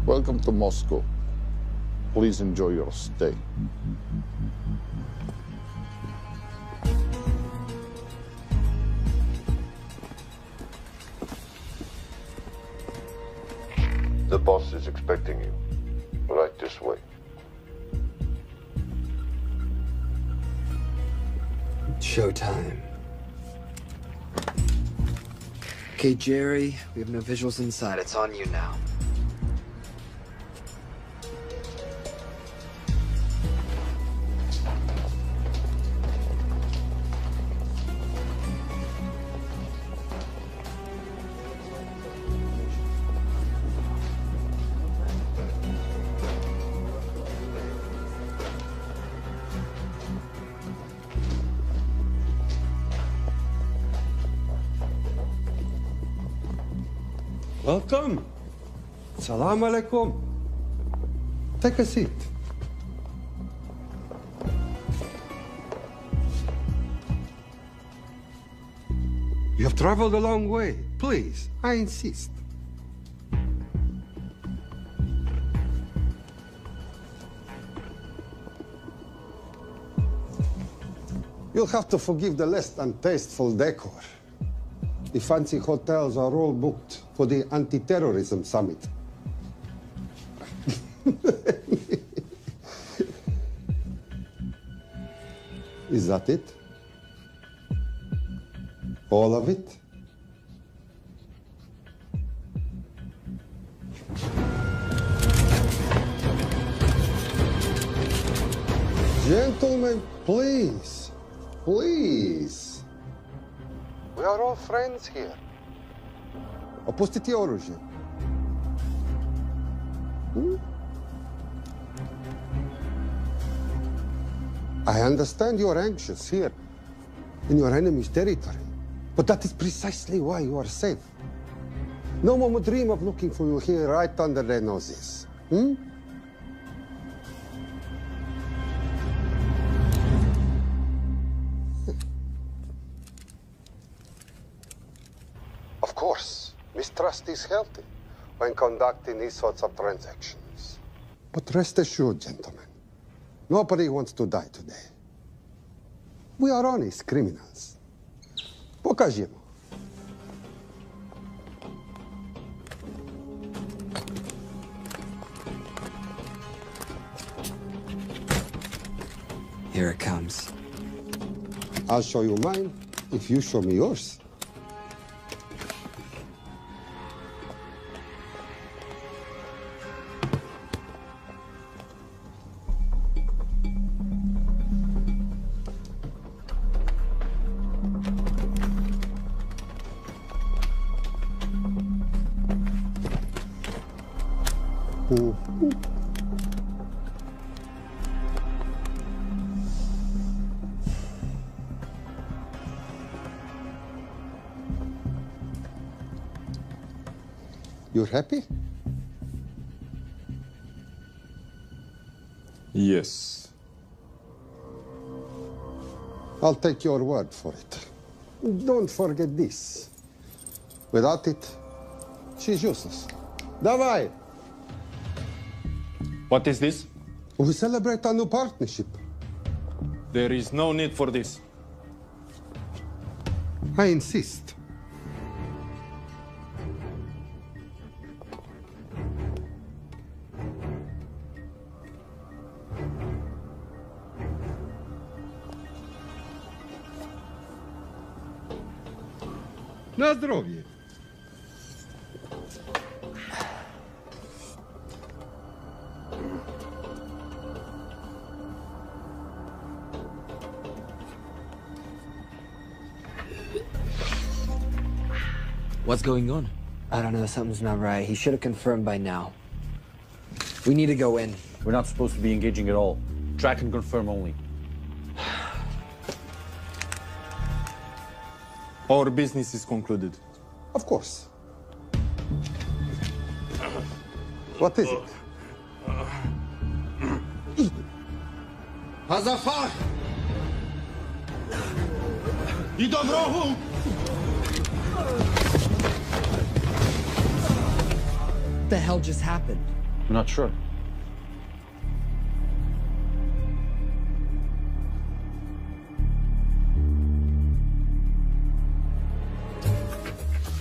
Welcome to Moscow. Please enjoy your stay. The boss is expecting you. Right this way. Showtime. Okay, Jerry, we have no visuals inside. It's on you now. Welcome. Salam alaikum. Take a seat. You have traveled a long way. Please, I insist. You'll have to forgive the less than tasteful decor. The fancy hotels are all booked for the anti-terrorism summit. Is that it? All of it? Gentlemen, please, please. We are all friends here. Opustite oružje. I understand you're anxious here in your enemy's territory, but that is precisely why you are safe. No one would dream of looking for you here right under their noses. Of course, mistrust is healthy when conducting these sorts of transactions. But rest assured, gentlemen, nobody wants to die today. We are honest criminals. Pokażemy. Here it comes. I'll show you mine if you show me yours. You're happy? Yes. I'll take your word for it. Don't forget this. Without it, she's useless. Давай! What is this? We celebrate a new partnership. There is no need for this. I insist. Na zdrowie. What's going on? I don't know, something's not right. He should have confirmed by now. We need to go in. We're not supposed to be engaging at all. Track and confirm only. Our business is concluded. Of course. What is it? Hazafar! I do wrogu! What the hell just happened? I'm not sure.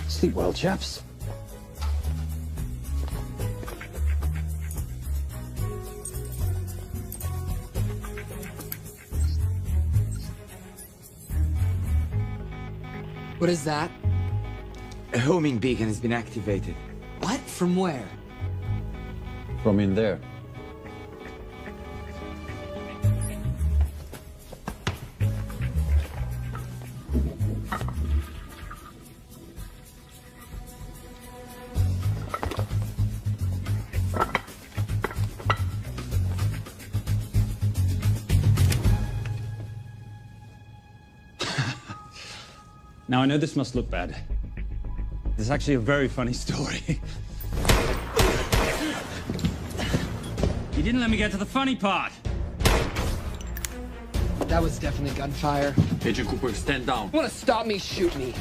Sleep well, chaps. What is that? A homing beacon has been activated. What? From where? From in there. Now, I know this must look bad. This is actually a very funny story. You didn't let me get to the funny part. That was definitely gunfire. Agent Cooper, stand down. You wanna stop me, shoot me.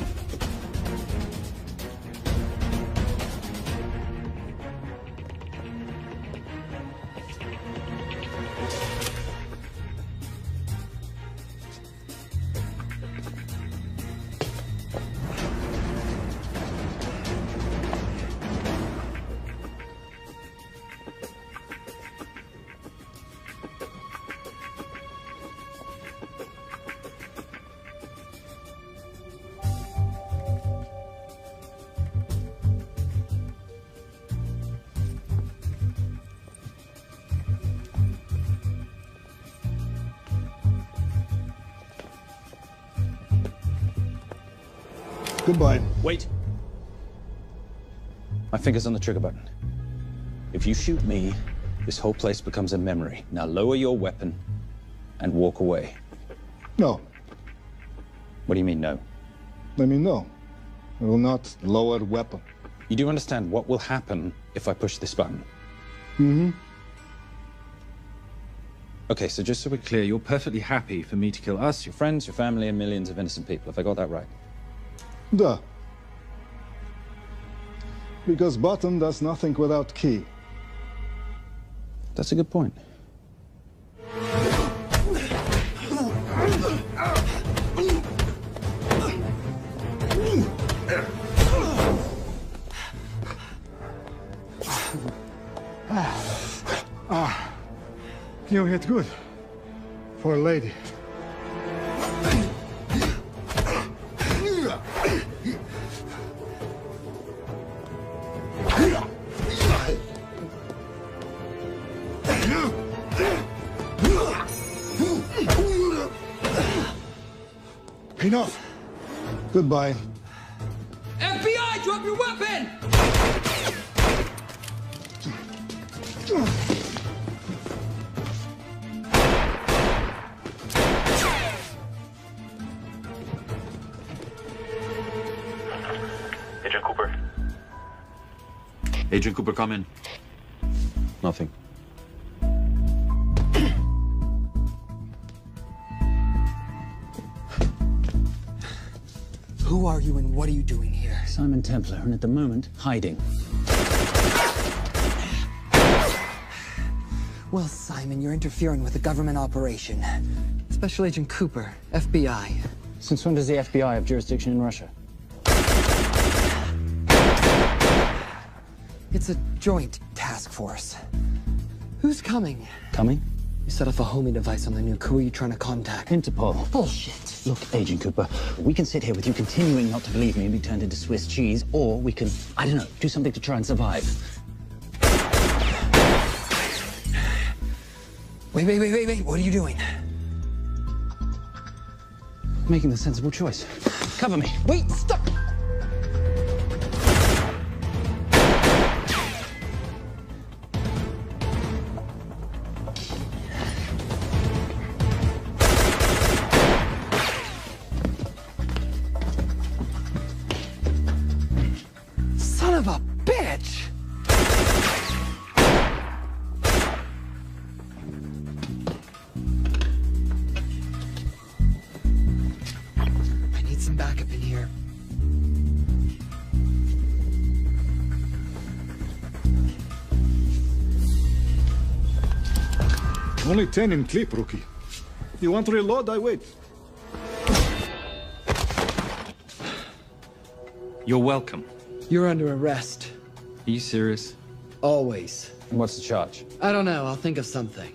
Goodbye. Wait. My finger's on the trigger button. If you shoot me, this whole place becomes a memory. Now lower your weapon and walk away. No. What do you mean, no? I mean, no. I will not lower weapon. You do understand what will happen if I push this button? Mm-hmm. Okay, so just so we're clear, you're perfectly happy for me to kill us, your friends, your family, and millions of innocent people. Have I got that right? Duh. Because button does nothing without key. That's a good point. You hit good. For a lady. Enough. Goodbye. FBI, drop your weapon! Agent Cooper. Agent Cooper, come in. Nothing. Who are you and what are you doing here? Simon Templar, and at the moment, hiding. Well, Simon, you're interfering with a government operation. Special Agent Cooper, FBI. Since when does the FBI have jurisdiction in Russia? It's a joint task force. Who's coming? Coming? You set off a homing device on the nuke. Who are you trying to contact? Interpol. Bullshit. Look, Agent Cooper, we can sit here with you continuing not to believe me and be turned into Swiss cheese, or we can, I don't know, do something to try and survive. Wait. What are you doing? Making the sensible choice. Cover me. Wait, stop! Son of a bitch! I need some backup in here. Only 10 in clip, rookie. You want to reload? I wait. You're welcome. You're under arrest. Are you serious? Always. What's the charge? I don't know. I'll think of something.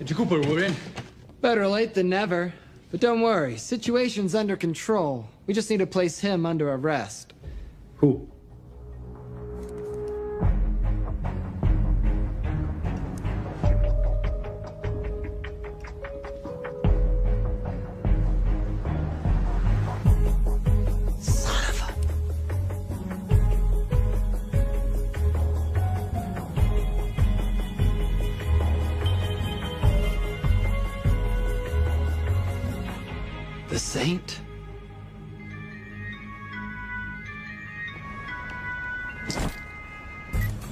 Cooper, we're in. Better late than never. But don't worry. Situation's under control. We just need to place him under arrest. Who? The Saint?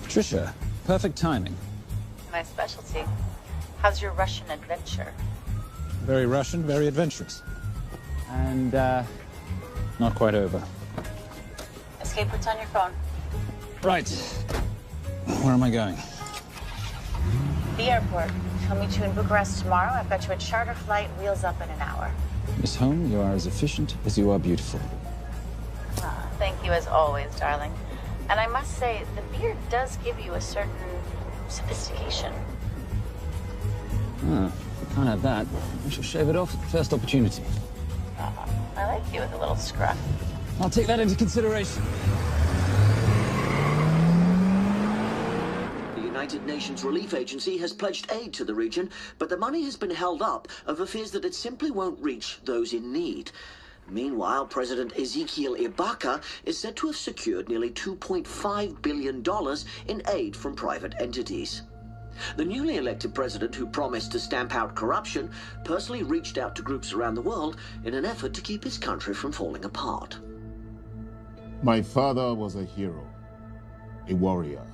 Patricia, perfect timing. My specialty. How's your Russian adventure? Very Russian, very adventurous. And, not quite over. Escape routes on your phone. Right. Where am I going? The airport. I'll meet you in Bucharest tomorrow. I've got you a charter flight, wheels up in an hour. Miss Holm, you are as efficient as you are beautiful. Ah, thank you as always, darling. And I must say, the beard does give you a certain sophistication. Ah, if we can't have that, we shall shave it off at the first opportunity. I like you with a little scruff. I'll take that into consideration. The United Nations Relief Agency has pledged aid to the region, but the money has been held up over fears that it simply won't reach those in need. Meanwhile, President Ezekiel Ibaka is said to have secured nearly $2.5 billion in aid from private entities. The newly elected president, who promised to stamp out corruption, personally reached out to groups around the world in an effort to keep his country from falling apart. My father was a hero, a warrior,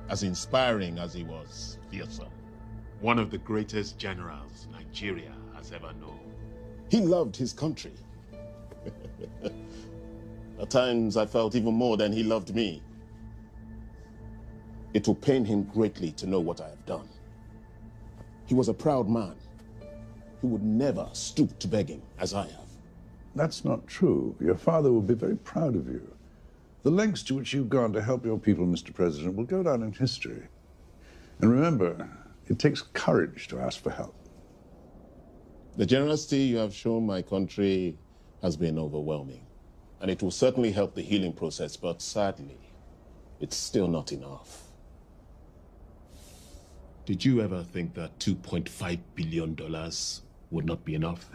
as inspiring as he was fearsome. One of the greatest generals Nigeria has ever known. He loved his country. At times, I felt even more than he loved me. It will pain him greatly to know what I have done. He was a proud man who would never stoop to begging as I have. That's not true. Your father will be very proud of you. The lengths to which you've gone to help your people, Mr. President, will go down in history. And remember, it takes courage to ask for help. The generosity you have shown my country has been overwhelming, and it will certainly help the healing process, but sadly, it's still not enough. Did you ever think that $2.5 billion would not be enough?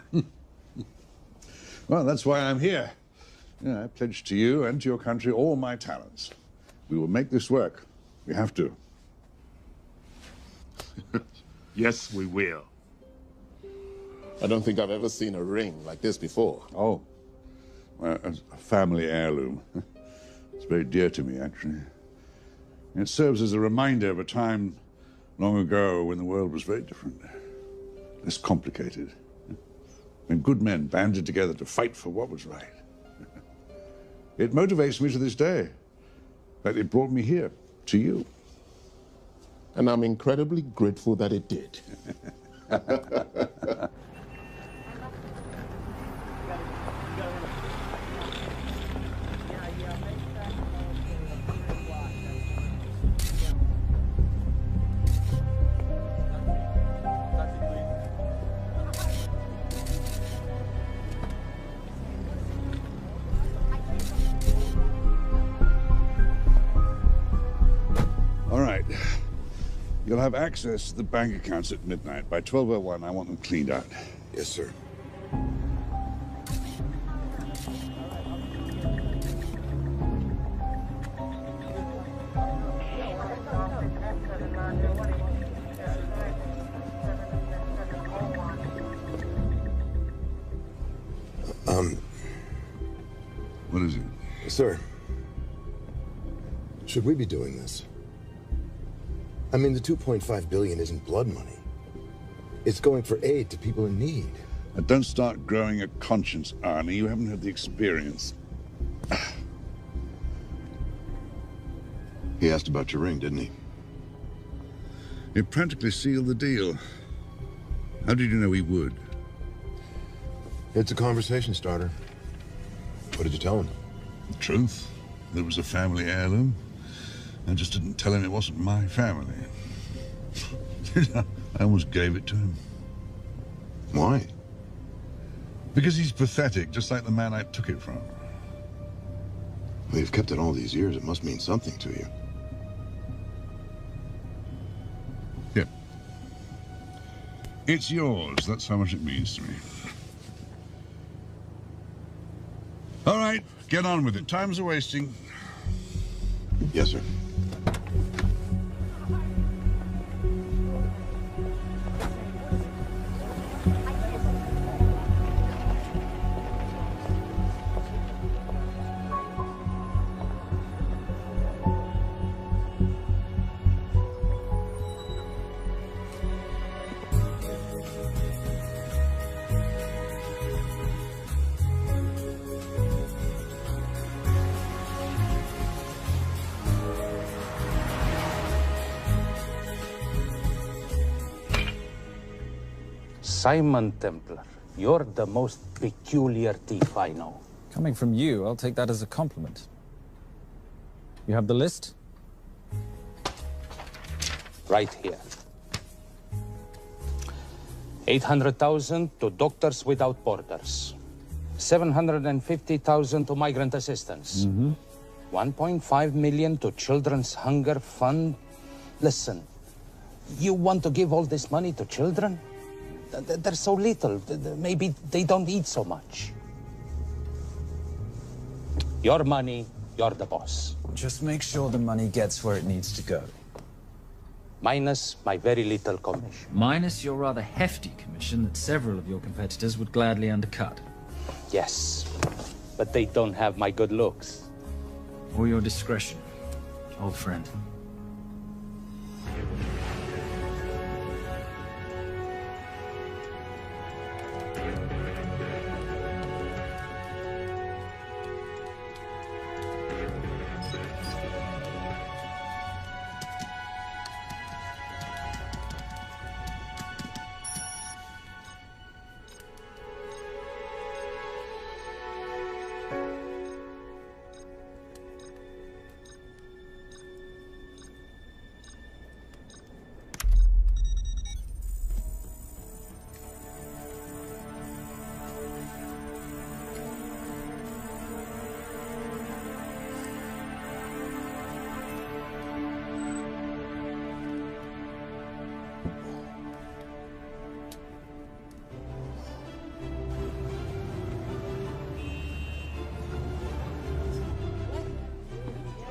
Well, that's why I'm here. I pledge to you and to your country all my talents. We will make this work. We have to. Yes, we will. I don't think I've ever seen a ring like this before. Oh, well, a family heirloom. It's very dear to me, actually. It serves as a reminder of a time long ago when the world was very different, less complicated, when good men banded together to fight for what was right. It motivates me to this day. In fact, it brought me here, to you. And I'm incredibly grateful that it did. All right. You'll have access to the bank accounts at midnight. By 12:01, I want them cleaned out. Yes, sir. What is it? Sir, should we be doing this? I mean, the $2.5 billion isn't blood money. It's going for aid to people in need. Now, don't start growing a conscience, Arnie. You haven't had the experience. He asked about your ring, didn't he? It practically sealed the deal. How did you know he would? It's a conversation starter. What did you tell him? The truth. There was a family heirloom. I just didn't tell him it wasn't my family. I almost gave it to him. Why? Because he's pathetic, just like the man I took it from. Well, you've kept it all these years. It must mean something to you. Yeah. It's yours. That's how much it means to me. All right, get on with it. Time's a wasting. Yes, sir. Simon Templar, you're the most peculiar thief I know. Coming from you, I'll take that as a compliment. You have the list? Right here. 800,000 to Doctors Without Borders. 750,000 to migrant assistance. 1.5 million to Children's Hunger Fund. Listen, you want to give all this money to children? They're so little. Maybe they don't eat so much. Your money, you're the boss. Just make sure the money gets where it needs to go. Minus my very little commission. Minus your rather hefty commission that several of your competitors would gladly undercut. Yes, but they don't have my good looks. Or your discretion, old friend.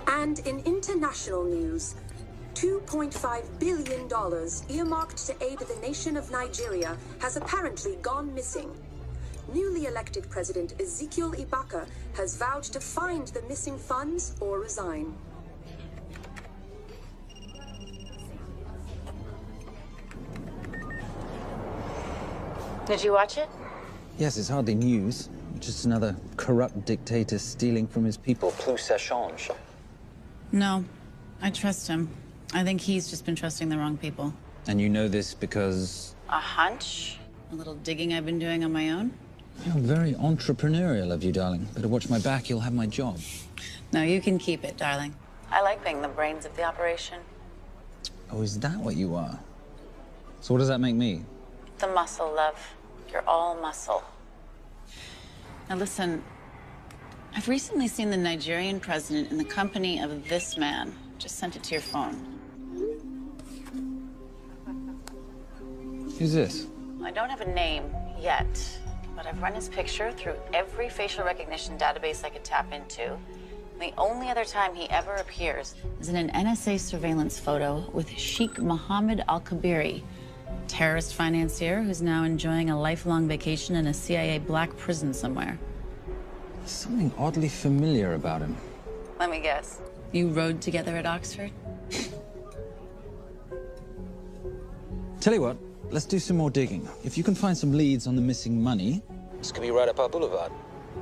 And in international news, $2.5 billion earmarked to aid the nation of Nigeria has apparently gone missing. Newly elected President Ezekiel Ibaka has vowed to find the missing funds or resign. Did you watch it? Yes, it's hardly news. Just another corrupt dictator stealing from his people. Plus ça change. No, I trust him. I think he's just been trusting the wrong people. And you know this because... A hunch? A little digging I've been doing on my own? You're very entrepreneurial of you, darling. Better watch my back, you'll have my job. No, you can keep it, darling. I like being the brains of the operation. Oh, is that what you are? So what does that make me? The muscle, love. You're all muscle. Now listen, I've recently seen the Nigerian president in the company of this man. Just sent it to your phone. Who's this? I don't have a name yet, but I've run his picture through every facial recognition database I could tap into. The only other time he ever appears is in an NSA surveillance photo with Sheikh Mohammed Al-Kabiri, terrorist financier who's now enjoying a lifelong vacation in a CIA black prison somewhere. There's something oddly familiar about him. Let me guess. You rode together at Oxford? Tell you what, let's do some more digging. If you can find some leads on the missing money, this could be right up our boulevard.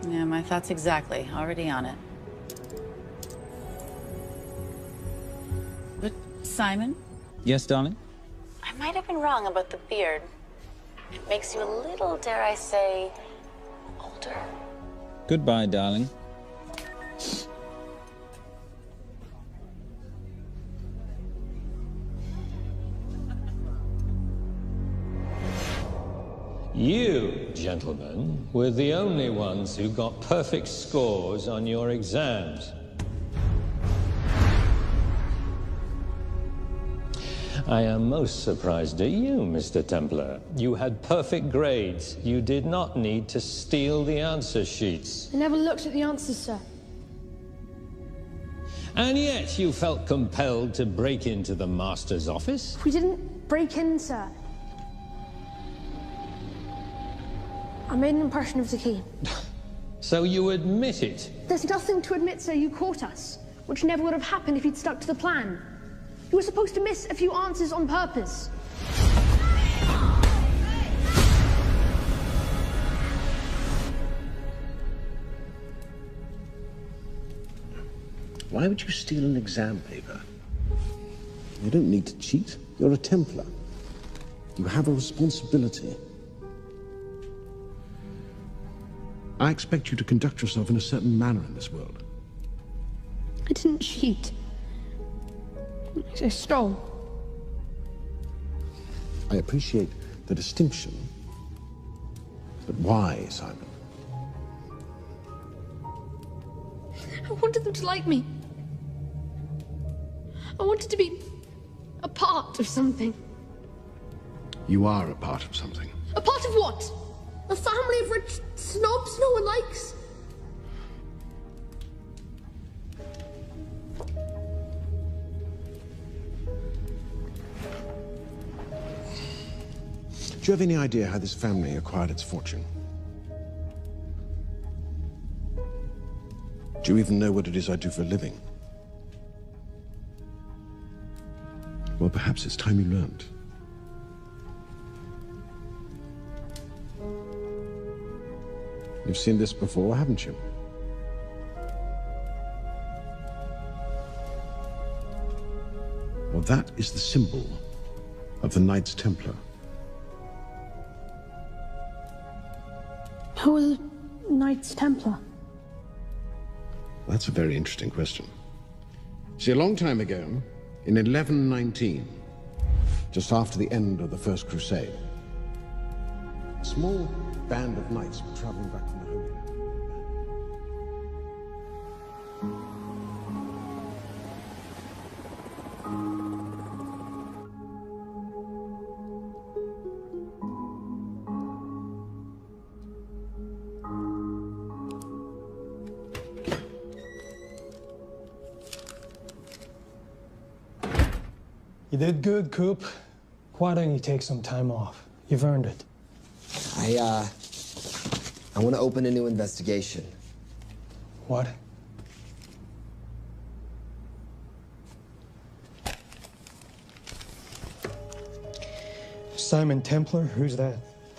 Yeah, my thoughts exactly. Already on it. Simon? Yes, darling? I might have been wrong about the beard. It makes you a little, dare I say, older. Goodbye, darling. You, gentlemen, were the only ones who got perfect scores on your exams. I am most surprised at you, Mr. Templar. You had perfect grades. You did not need to steal the answer sheets. I never looked at the answers, sir. And yet you felt compelled to break into the master's office? We didn't break in, sir. I made an impression of the key. So you admit it? There's nothing to admit, sir. You caught us, which never would have happened if you'd stuck to the plan. You were supposed to miss a few answers on purpose. Why would you steal an exam paper? You don't need to cheat. You're a Templar. You have a responsibility. I expect you to conduct yourself in a certain manner in this world. I didn't cheat. I stole. I appreciate the distinction. But why, Simon? I wanted them to like me. I wanted to be a part of something. You are a part of something. A part of what? A family of rich snobs no one likes? Do you have any idea how this family acquired its fortune? Do you even know what it is I do for a living? Well, perhaps it's time you learned. You've seen this before, haven't you? Well, that is the symbol of the Knights Templar. Who are the Knights Templar? That's a very interesting question. See, a long time ago, in 1119, just after the end of the First Crusade, a small band of knights were traveling back from the Holy Land. You did good, Coop. Why don't you take some time off? You've earned it. I want to open a new investigation. What? Simon Templar? Who's that?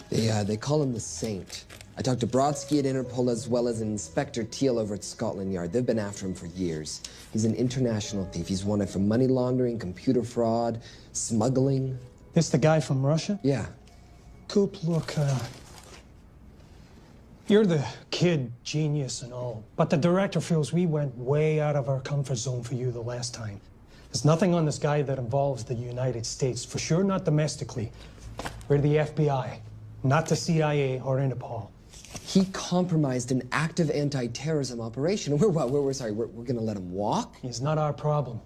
They call him the Saint. I talked to Brodsky at Interpol as well as Inspector Teal over at Scotland Yard. They've been after him for years. He's an international thief. He's wanted for money laundering, computer fraud, smuggling. This the guy from Russia? Yeah. Coop, look, you're the kid genius and all, but the director feels we went way out of our comfort zone for you the last time. There's nothing on this guy that involves the United States, for sure not domestically. We're the FBI, not the CIA or Interpol. He compromised an active anti-terrorism operation. We're gonna let him walk? It's not our problem.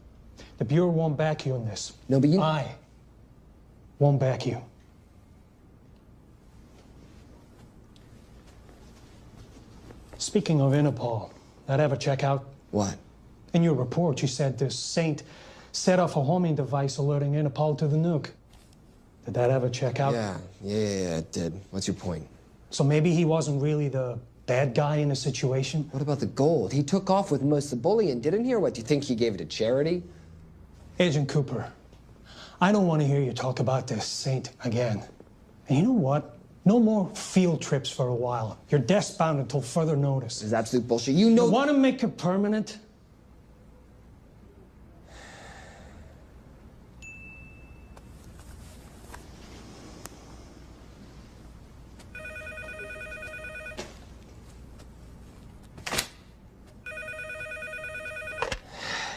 The Bureau won't back you on this. No, but I won't back you. Speaking of Interpol, that ever check out? What? In your report, you said this Saint set off a homing device alerting Interpol to the nuke. Did that ever check out? Yeah, it did. What's your point? So maybe he wasn't really the bad guy in the situation? What about the gold? He took off with most of the bullion, didn't he? Or what, do you think he gave it to charity? Agent Cooper, I don't want to hear you talk about this Saint again. And you know what? No more field trips for a while. You're desk-bound until further notice. This is absolute bullshit. You know... You want to make it permanent?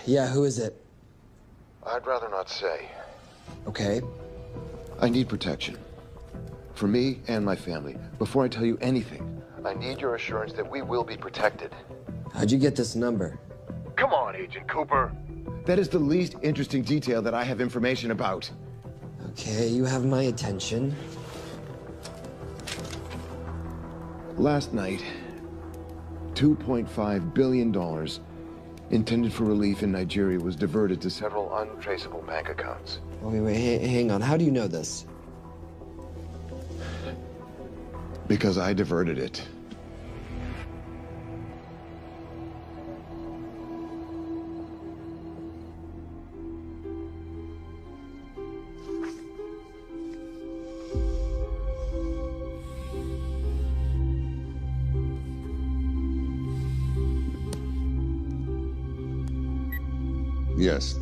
Yeah, who is it? I'd rather not say. Okay. I need protection. For me and my family. Before I tell you anything, I need your assurance that we will be protected. How'd you get this number? Come on, Agent Cooper. That is the least interesting detail that I have information about. Okay, you have my attention. Last night, $2.5 billion intended for relief in Nigeria was diverted to several untraceable bank accounts. Wait, hang on. How do you know this? Because I diverted it. Yes.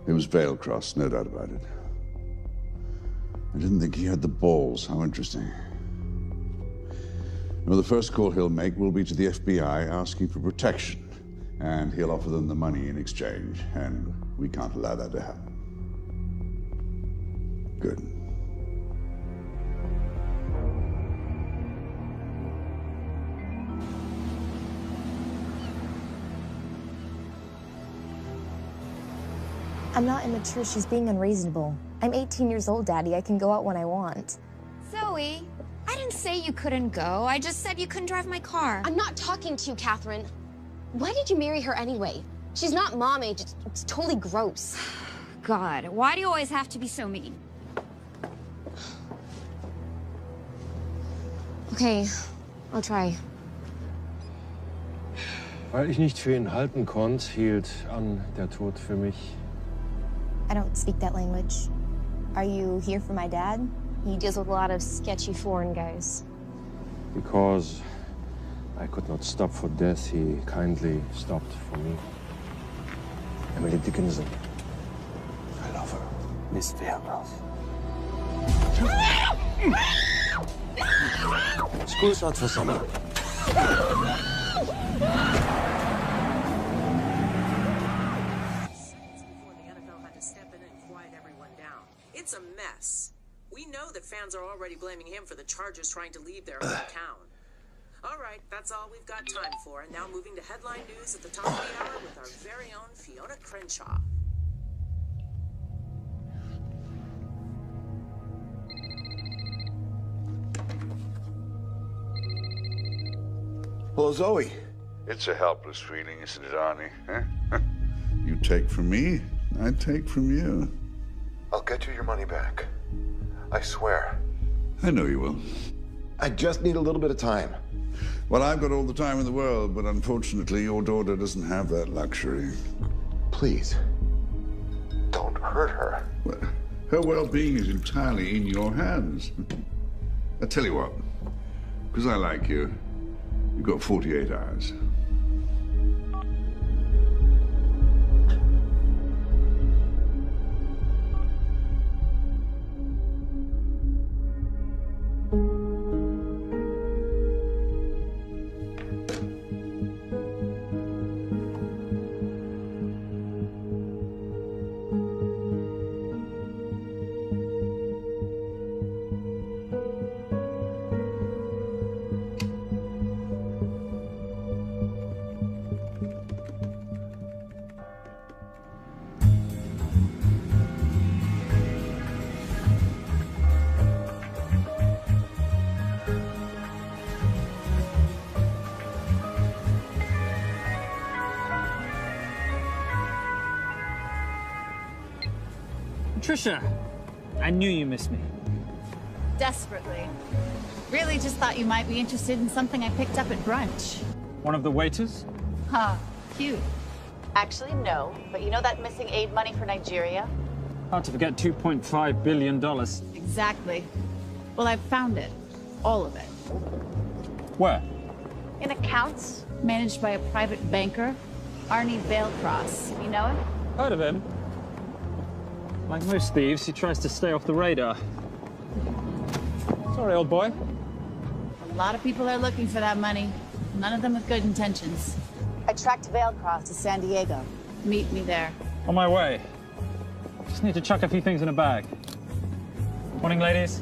It was Veilcross, no doubt about it. I didn't think he had the balls. How interesting. Well, the first call he'll make will be to the FBI asking for protection. And he'll offer them the money in exchange. And we can't allow that to happen. Good. I'm not immature. She's being unreasonable. I'm 18 years old, Daddy. I can go out when I want. Zoe, I didn't say you couldn't go. I just said you couldn't drive my car. I'm not talking to you, Catherine. Why did you marry her anyway? She's not mom age. It's totally gross. God, why do you always have to be so mean? Okay, I'll try. Weil ich nicht für ihn halten konnte, hielt an der Tod für mich. I don't speak that language. Are you here for my dad? He deals with a lot of sketchy foreign guys. Because I could not stop for death, he kindly stopped for me. Emily Dickinson. I love her. Miss Fairmouth. School starts for summer. It's a mess. We know that fans are already blaming him for the Chargers trying to leave their hometown. All right, that's all we've got time for. And now moving to headline news at the top of the hour with our very own Fiona Crenshaw. Hello, Zoe. It's a helpless feeling, isn't it, Arnie? Huh? You take from me, I take from you. I'll get you your money back. I swear. I know you will. I just need a little bit of time. Well, I've got all the time in the world, but unfortunately, your daughter doesn't have that luxury. Please, don't hurt her. Well, her well-being is entirely in your hands. I tell you what, because I like you, you've got 48 hours. Trisha, I knew you missed me. Desperately. Really just thought you might be interested in something I picked up at brunch. One of the waiters? Huh, cute. Actually, no. But you know that missing aid money for Nigeria? Hard to forget $2.5 billion. Exactly. Well, I've found it. All of it. Where? In accounts managed by a private banker, Arnie Vailcross. You know him? Heard of him. Like most thieves, he tries to stay off the radar. Sorry, old boy. A lot of people are looking for that money. None of them with good intentions. I tracked Vailcross to San Diego. Meet me there. On my way. Just need to chuck a few things in a bag. Morning, ladies.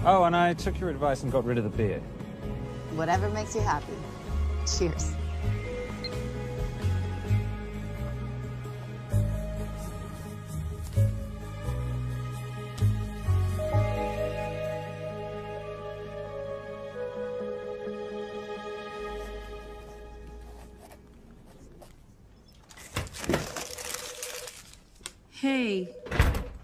Oh, and I took your advice and got rid of the beer. Whatever makes you happy. Cheers. Hey.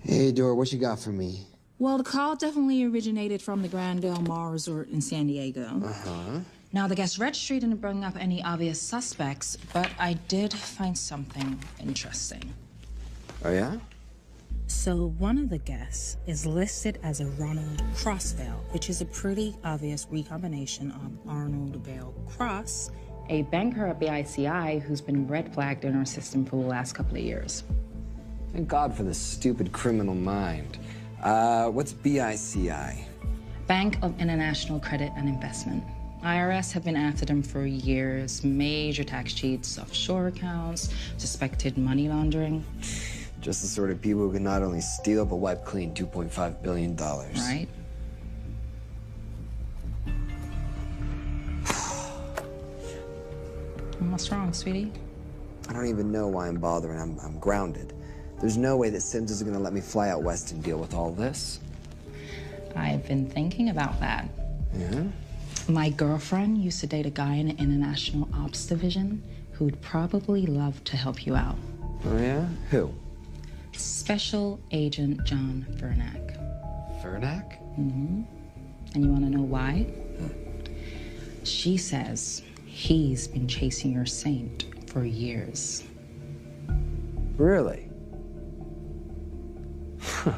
Hey, Dora, what you got for me? Well, the call definitely originated from the Grand Del Mar Resort in San Diego. Uh-huh. Now, the guest registry didn't bring up any obvious suspects, but I did find something interesting. Oh, yeah? So one of the guests is listed as a Ronald Crossvale, which is a pretty obvious recombination of Arnold Vale Cross, a banker at BICI who's been red flagged in our system for the last couple of years. Thank God for the stupid criminal mind. What's BICI? Bank of International Credit and Investment. IRS have been after them for years. Major tax cheats, offshore accounts, suspected money laundering. Just the sort of people who can not only steal but wipe clean $2.5 billion. Right? What's wrong, sweetie? I don't even know why I'm bothering. I'm grounded. There's no way that Sims is gonna let me fly out west and deal with all this. I've been thinking about that. Yeah? My girlfriend used to date a guy in the International Ops Division who'd probably love to help you out. Oh, yeah? Who? Special Agent John Vernack. Vernack? Mm-hmm. And you want to know why? She says he's been chasing your saint for years. Really? Huh.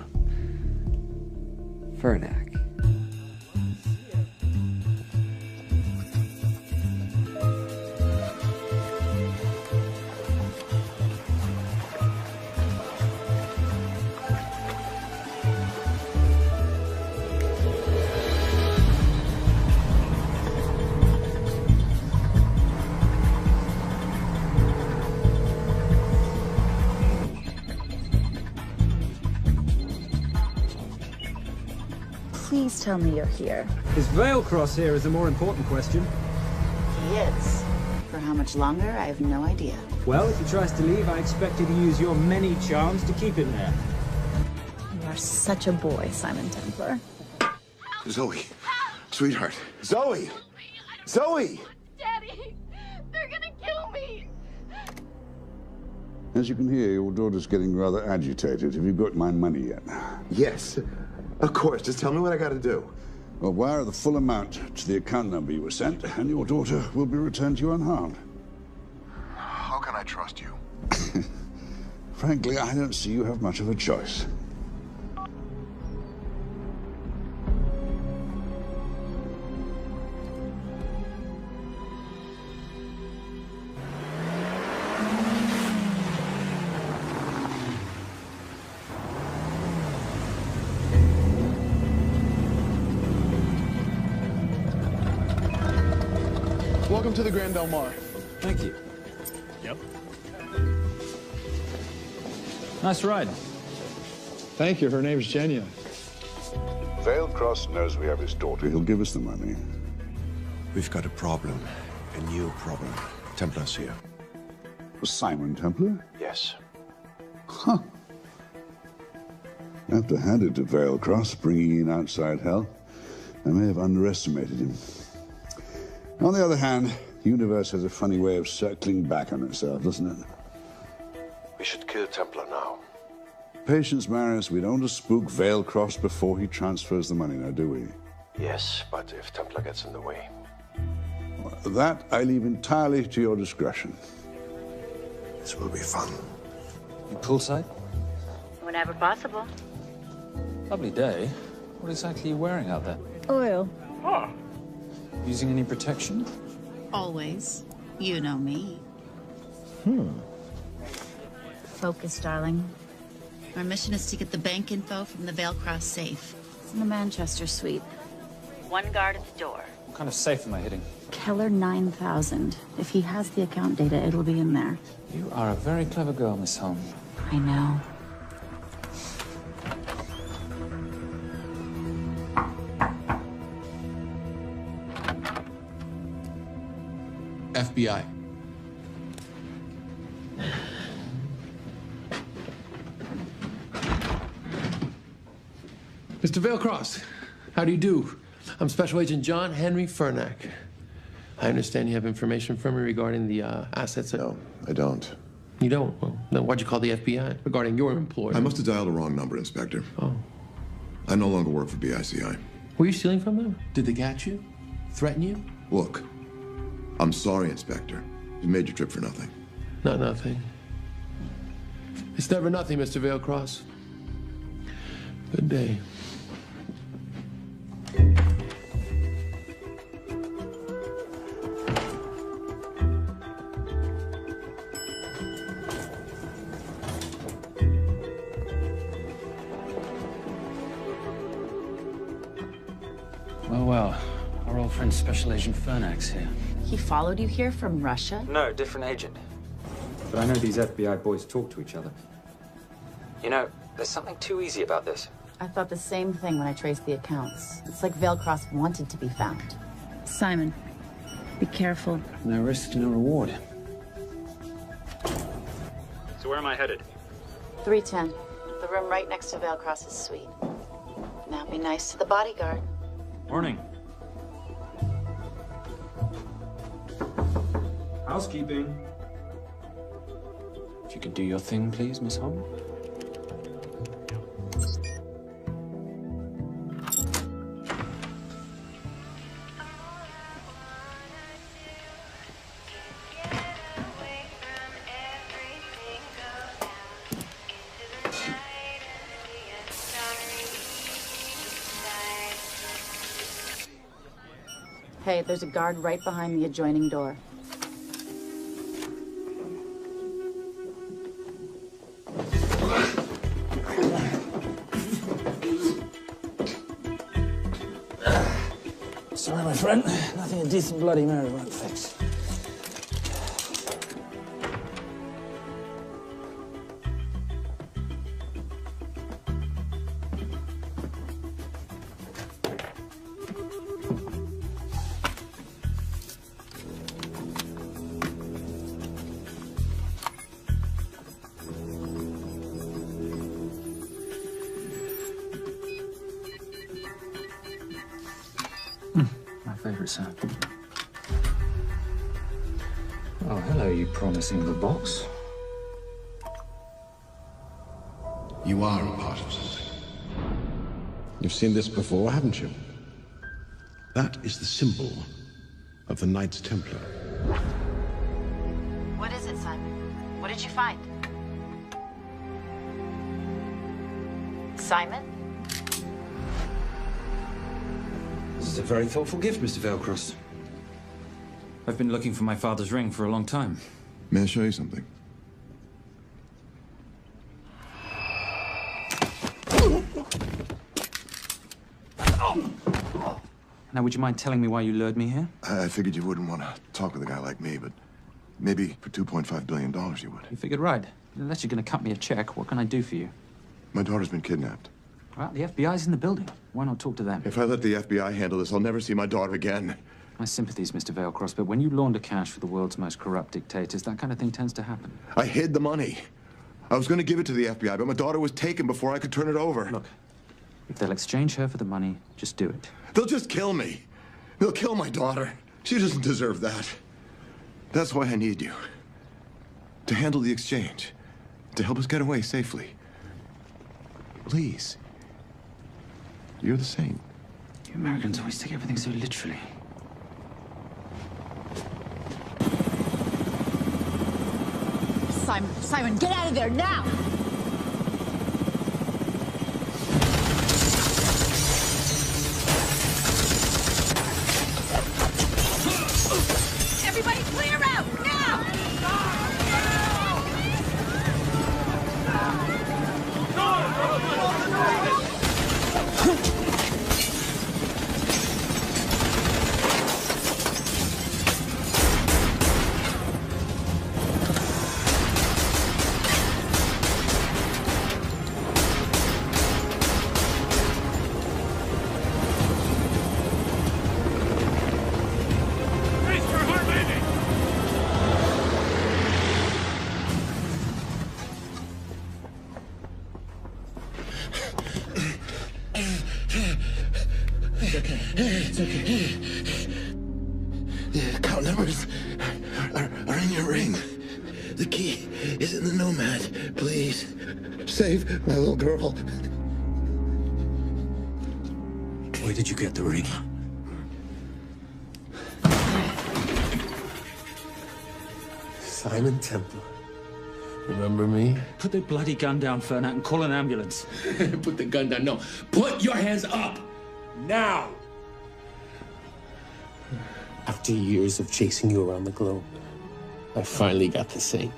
Vernack. Please tell me you're here. Is Vailcross here is the more important question. He is. For how much longer, I have no idea. Well, if he tries to leave, I expect you to use your many charms to keep him there. You are such a boy, Simon Templar. Zoe. Sweetheart. Zoe! Zoe! Daddy, they're gonna kill me. As you can hear, your daughter's getting rather agitated. Have you got my money yet? Yes. Of course. Just tell me what I gotta do. Well, wire the full amount to the account number you were sent, and your daughter will be returned to you unharmed. How can I trust you? Frankly, I don't see you have much of a choice. Welcome to the Grand Del Mar. Thank you. Yep. Nice ride. Thank you. Her name's Genya. Vailcross knows we have his daughter. He'll give us the money. We've got a problem. A new problem. Templar's here. Simon Templar? Yes. Huh. I have to hand it to Vailcross, bringing in outside help. I may have underestimated him. On the other hand, the universe has a funny way of circling back on itself, doesn't it? We should kill Templar now. Patience, Maris. We don't want to spook Vailcross before he transfers the money, now, do we? Yes, but if Templar gets in the way. That I leave entirely to your discretion. This will be fun. You poolside? Whenever possible. Lovely day. What exactly are you wearing out there? Oil. Using any protection? Always. You know me. Focus, darling. Our mission is to get the bank info from the Veilcross safe. It's in the Manchester suite. One guard at the door. What kind of safe am I hitting? Keller 9000. If he has the account data, it'll be in there. You are a very clever girl, Miss Holm. I know. FBI. Mr. Veilcross, how do you do? I'm Special Agent John Henry Furnack. I understand you have information from me regarding the assets. No, I don't. You don't? Well, then why'd you call the FBI regarding your employer? I must have dialed the wrong number, Inspector. Oh. I no longer work for BICI. Were you stealing from them? Did they catch you? Threaten you? Look, I'm sorry, Inspector. You made your trip for nothing. Not nothing. It's never nothing, Mr. Veilcross. Good day. Well, our old friend Special Agent Furnack's here. He followed you here from Russia? No, different agent. But I know these FBI boys talk to each other. You know, there's something too easy about this. I thought the same thing when I traced the accounts. It's like Veilcross wanted to be found. Simon, be careful. No risk, no reward. So where am I headed? 310. The room right next to Veilcross's suite. Now be nice to the bodyguard. Morning. Housekeeping. If you could do your thing, please, Miss Holm. Hey, there's a guard right behind the adjoining door. Sorry, my friend. Nothing a decent Bloody Mary won't fix. Favorite sound. Oh, hello, you promising little box. You are a part of something. You've seen this before, haven't you? That is the symbol of the Knights Templar. What is it, Simon? What did you find? Simon? This is a very thoughtful gift, Mr. Veilcross. I've been looking for my father's ring for a long time. May I show you something? Now, would you mind telling me why you lured me here? I figured you wouldn't want to talk with a guy like me, but maybe for $2.5 billion you would. You figured right. Unless you're going to cut me a check, what can I do for you? My daughter's been kidnapped. Well, the FBI's in the building. Why not talk to them? If I let the FBI handle this, I'll never see my daughter again. My sympathies, Mr. Veilcross, but when you launder cash for the world's most corrupt dictators, that kind of thing tends to happen. I hid the money. I was going to give it to the FBI, but my daughter was taken before I could turn it over. Look, if they'll exchange her for the money, just do it. They'll just kill me. They'll kill my daughter. She doesn't deserve that. That's why I need you. To handle the exchange. To help us get away safely. Please. You're the same. You Americans always take everything so literally. Simon. Simon, get out of there now! Everybody clear out, now! It's okay. The account numbers are in your ring. The key is in the Nomad. Please, save my little girl. Where did you get the ring? Simon Templar. Remember me? Put the bloody gun down, Fernat, and call an ambulance. Put the gun down. No. Put your hands up. Now. After years of chasing you around the globe, I finally got the same.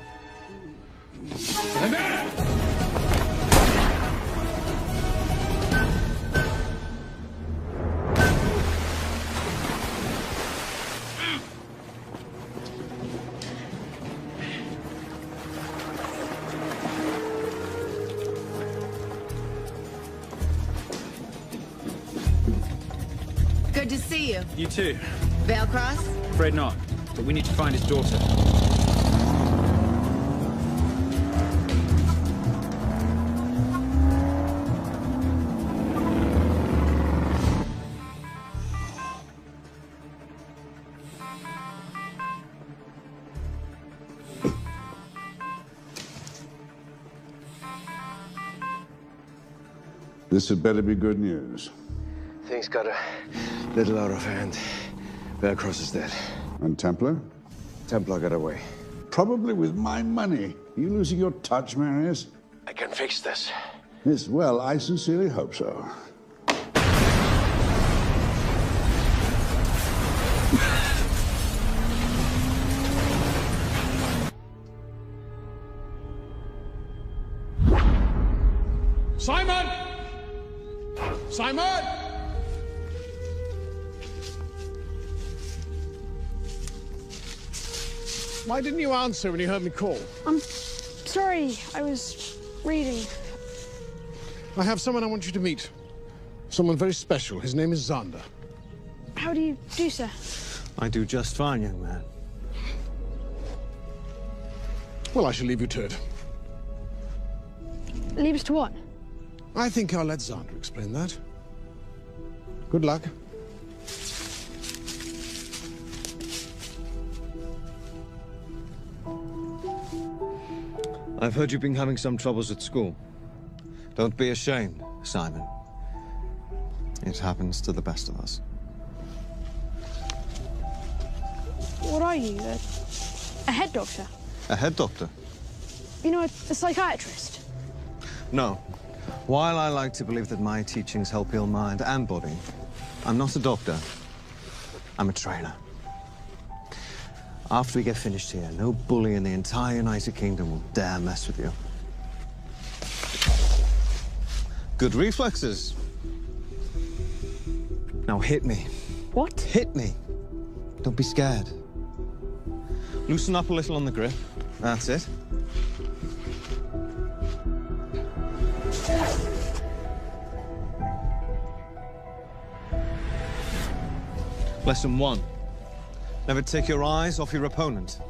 Good to see you. You too. Veil cross? Afraid not, but we need to find his daughter. This had better be good news. Things got a little out of hand. Bearcross is dead. And Templar? Templar got away. Probably with my money. Are you losing your touch, Marius? I can fix this. Yes, well, I sincerely hope so. Simon! Simon! Why didn't you answer when you heard me call? I'm sorry, I was reading. I have someone I want you to meet. Someone very special. His name is Zander. How do you do, sir? I do just fine, young man. Well, I shall leave you to it. Leave us to what? I think I'll let Zander explain that. Good luck. I've heard you've been having some troubles at school. Don't be ashamed, Simon. It happens to the best of us. What are you, a head doctor? A head doctor? You know, a psychiatrist? No. While I like to believe that my teachings help heal mind and body, I'm not a doctor. I'm a trainer. After we get finished here, no bully in the entire United Kingdom will dare mess with you. Good reflexes. Now hit me. What? Hit me. Don't be scared. Loosen up a little on the grip. That's it. Lesson 1. Never take your eyes off your opponent.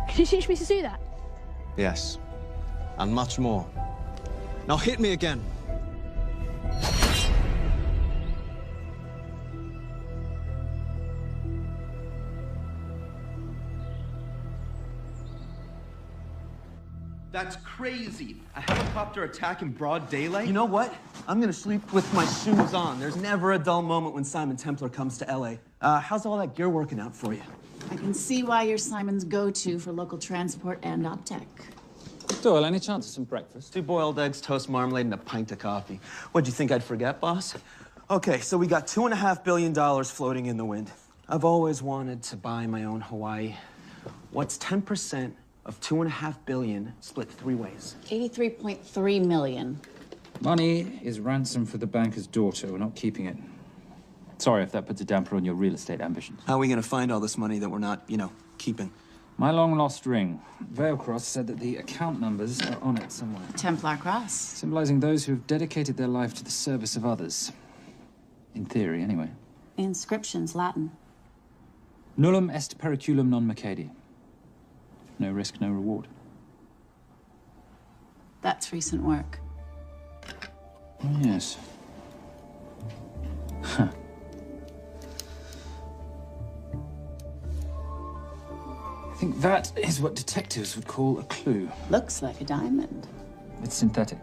Can you teach me to do that? Yes. And much more. Now hit me again. That's crazy. A helicopter attack in broad daylight? You know what? I'm gonna sleep with my shoes on. There's never a dull moment when Simon Templar comes to LA. How's all that gear working out for you? I can see why you're Simon's go-to for local transport and OpTech. Doyle, any chance of some breakfast? 2 boiled eggs, toast, marmalade, and a pint of coffee. What'd you think I'd forget, boss? Okay, so we got $2.5 billion floating in the wind. I've always wanted to buy my own Hawaii. What's 10% of $2.5 billion split 3 ways? 83.3 million. Money is ransom for the banker's daughter. We're not keeping it. Sorry if that puts a damper on your real estate ambitions. How are we gonna find all this money that we're not, you know, keeping? My long-lost ring. Veilcross said that the account numbers are on it somewhere. Templar Cross. Symbolizing those who have dedicated their life to the service of others. In theory, anyway. The inscription's Latin. Nullum est periculum non mercedi. No risk, no reward. That's recent work. Oh, yes. Huh. I think that is what detectives would call a clue. Looks like a diamond. It's synthetic.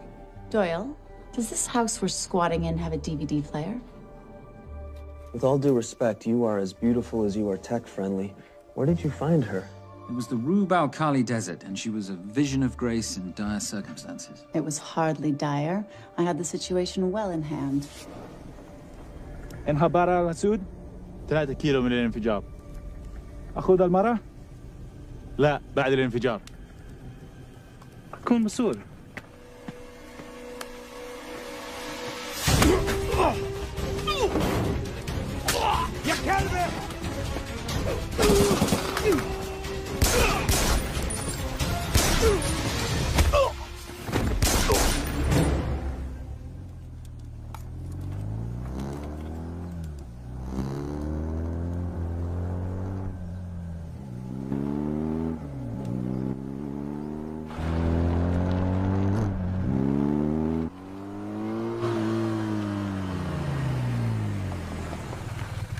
Doyle, does this house we're squatting in have a DVD player? With all due respect, you are as beautiful as you are tech-friendly. Where did you find her? It was the Rub al-Khali Desert, and she was a vision of grace in dire circumstances. It was hardly dire. I had the situation well in hand. انخبار على السود 3 كيلو من الانفجار. أخذ المرة؟ لا بعد الانفجار. أكون مسؤول. يا كلبي!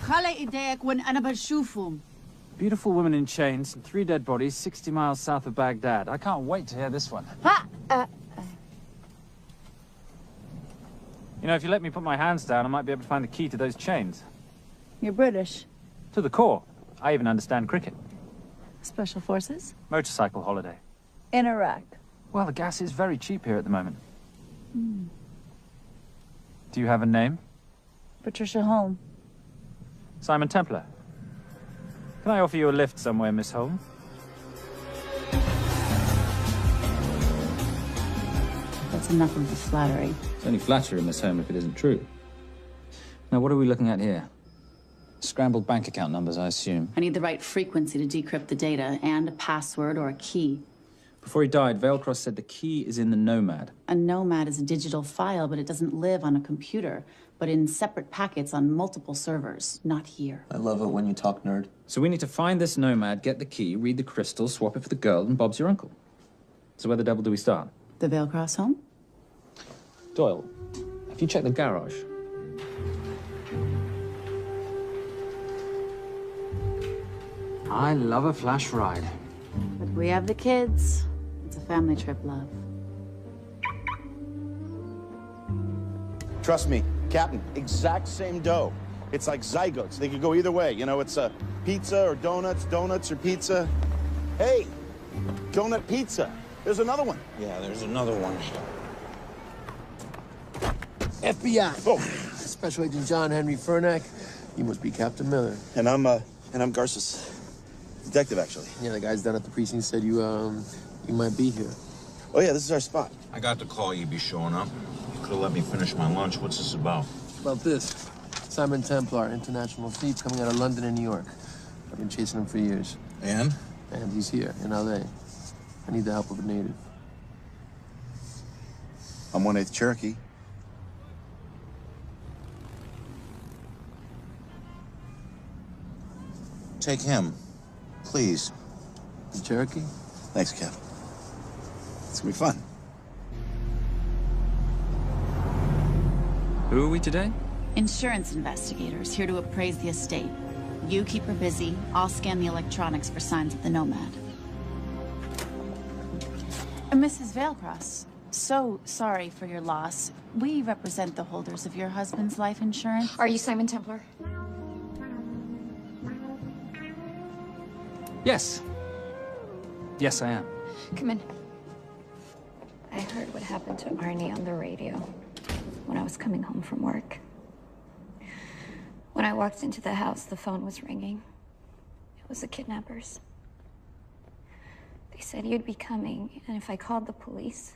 خلي ايديك وين أنا بشوفهم. Beautiful woman in chains and 3 dead bodies 60 miles south of Baghdad. I can't wait to hear this one. You know, if you let me put my hands down, I might be able to find the key to those chains. You're British. To the core. I even understand cricket. Special Forces? Motorcycle holiday. In Iraq. Well, the gas is very cheap here at the moment. Do you have a name? Patricia Holm. Simon Templar. Can I offer you a lift somewhere, Miss Holm? That's enough of the flattery. It's only flattery, Miss Holm, if it isn't true. Now, what are we looking at here? Scrambled bank account numbers, I assume. I need the right frequency to decrypt the data and a password or a key. Before he died, Veilcross said the key is in the Nomad. A Nomad is a digital file, but it doesn't live on a computer, but in separate packets on multiple servers, not here. I love it when you talk nerd. So we need to find this Nomad, get the key, read the crystal, swap it for the girl, and Bob's your uncle. So where the devil do we start? The Veilcross home? Doyle, have you checked the garage? I love a flash ride. But we have the kids. It's a family trip, love. Trust me, Captain, exact same dough. It's like zygotes. They could go either way. You know, it's a pizza or donuts, donuts or pizza. Hey, donut pizza. There's another one. Yeah, there's another one. FBI. Oh. Special Agent John Henry Furnack. You must be Captain Miller. And I'm Garces. Detective, actually. Yeah, the guys down at the precinct said you might be here. Oh, yeah, this is our spot. I got the call you'd be showing up. You could have let me finish my lunch. What's this about? About this. Simon Templar, international thief coming out of London and New York. I've been chasing him for years. And? And he's here, in L.A. I need the help of a native. I'm 1/8 Cherokee. Take him, please. The Cherokee? Thanks, Cap. It's gonna be fun. Who are we today? Insurance investigators here to appraise the estate. You keep her busy. I'll scan the electronics for signs of the Nomad. Mrs. Veilcross, so sorry for your loss. We represent the holders of your husband's life insurance. Are you Simon Templar? Yes. Yes, I am. Come in. I heard what happened to Arnie on the radio when I was coming home from work. When I walked into the house, the phone was ringing. It was the kidnappers. They said you'd be coming, and if I called the police,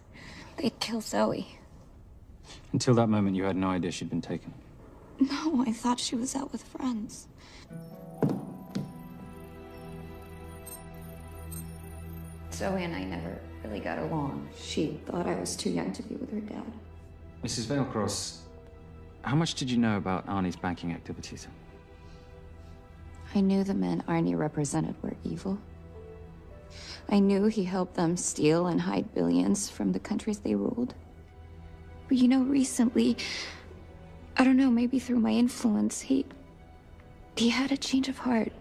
they'd kill Zoe. Until that moment, you had no idea she'd been taken. No, I thought she was out with friends. Zoe and I never really got along. She thought I was too young to be with her dad. Mrs. Veilcross, how much did you know about Arnie's banking activities? I knew the men Arnie represented were evil. I knew he helped them steal and hide billions from the countries they ruled. But you know, recently, I don't know, maybe through my influence, he had a change of heart.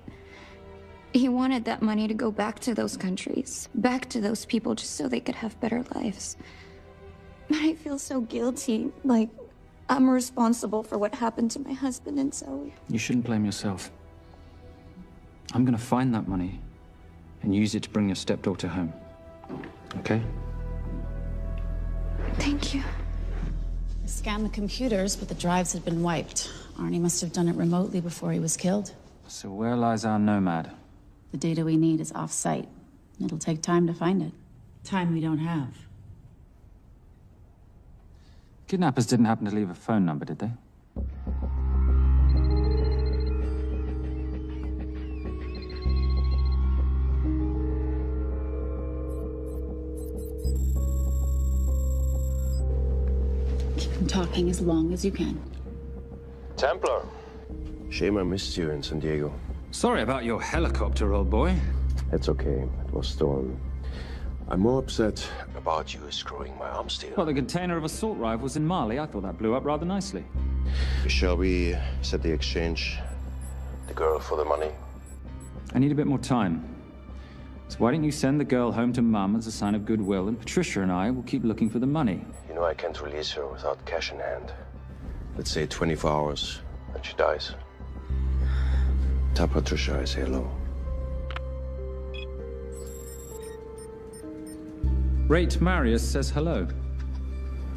He wanted that money to go back to those countries, back to those people, just so they could have better lives. But I feel so guilty, like I'm responsible for what happened to my husband and Zoe. You shouldn't blame yourself. I'm gonna find that money and use it to bring your stepdaughter home. Okay? Thank you. I scanned the computers, but the drives had been wiped. Arnie must have done it remotely before he was killed. So where lies our nomad? The data we need is off-site. It'll take time to find it. Time we don't have. Kidnappers didn't happen to leave a phone number, did they? Keep him talking as long as you can. Templar. Shame I missed you in San Diego. Sorry about your helicopter, old boy. It's okay. It was stolen. I'm more upset about you screwing my arms deal. Well, the container of assault rifles in Mali, I thought that blew up rather nicely. Shall we set the exchange? The girl for the money? I need a bit more time. So why don't you send the girl home to Mum as a sign of goodwill, and Patricia and I will keep looking for the money. You know I can't release her without cash in hand. Let's say 24 hours, and she dies. Tell Patricia I say hello. Rate Marius says hello.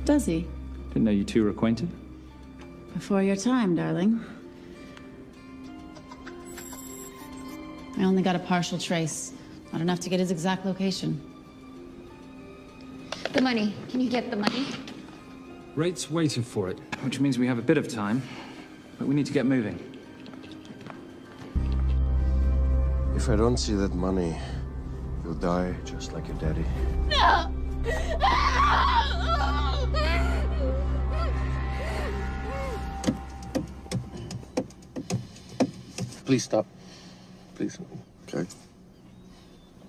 Does he? Didn't know you two were acquainted. Before your time, darling. I only got a partial trace. Not enough to get his exact location. The money. Can you get the money? Rate's waiting for it, which means we have a bit of time, but we need to get moving. If I don't see that money, you'll die just like your daddy. No! Please stop. Please. Okay.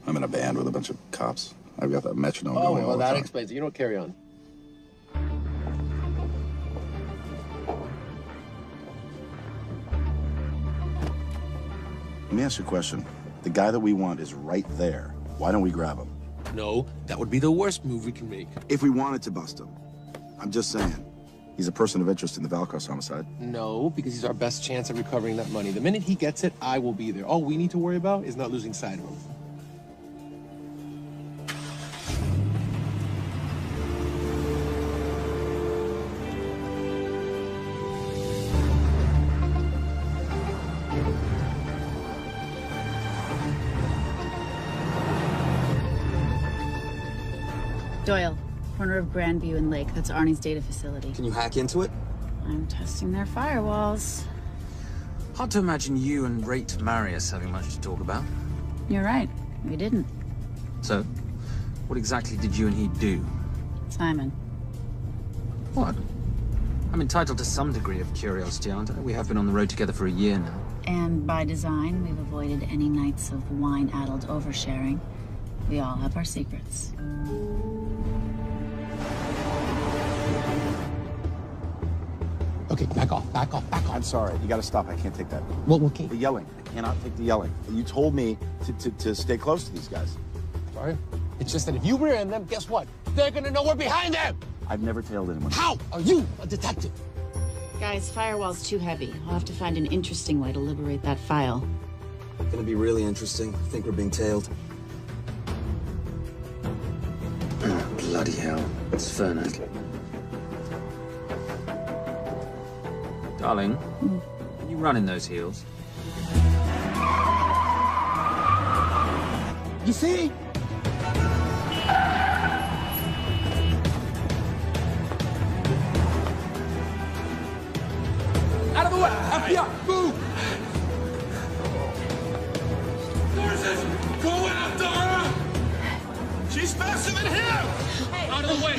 I'm in a band with a bunch of cops. I've got that metronome going all well, the that time. explains it. You don't carry on. Let me ask you a question. The guy that we want is right there. Why don't we grab him? No, that would be the worst move we can make. If we wanted to bust him. I'm just saying. He's a person of interest in the Veilcross homicide. No, because he's our best chance at recovering that money. The minute he gets it, I will be there. All we need to worry about is not losing sight of him. Doyle, corner of Grandview and Lake. That's Arnie's data facility. Can you hack into it? I'm testing their firewalls. Hard to imagine you and Rate Marius having much to talk about. You're right. We didn't. So, what exactly did you and he do? Simon. What? I'm entitled to some degree of curiosity, aren't I? We have been on the road together for a year now. And by design, we've avoided any nights of wine-addled oversharing. We all have our secrets. Okay, back off, back off, back off. I'm sorry. You gotta stop. I can't take that. Well, okay. The yelling. I cannot take the yelling. You told me to stay close to these guys. Sorry? It's just that if you rear end them, guess what? They're gonna know we're behind them! I've never tailed anyone. How are you a detective? Guys, firewall's too heavy. I'll have to find an interesting way to liberate that file. Gonna be really interesting. I think we're being tailed. The Bloody hell. It's Fernac. Darling, can you run in those heels? You see? Out of the way! FBI, move! Forces, go after her! She's faster than him! Hey. Out of the way!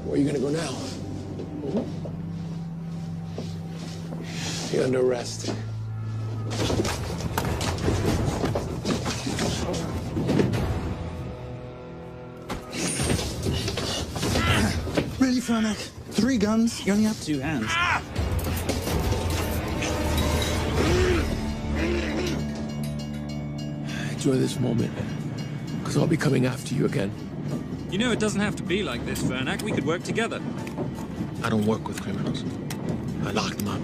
Where are you gonna go now? You're under arrest. Really, Fernac? 3 guns? You only have 2 hands. Enjoy this moment, because I'll be coming after you again. You know, it doesn't have to be like this, Fernac. We could work together. I don't work with criminals. I lock them up.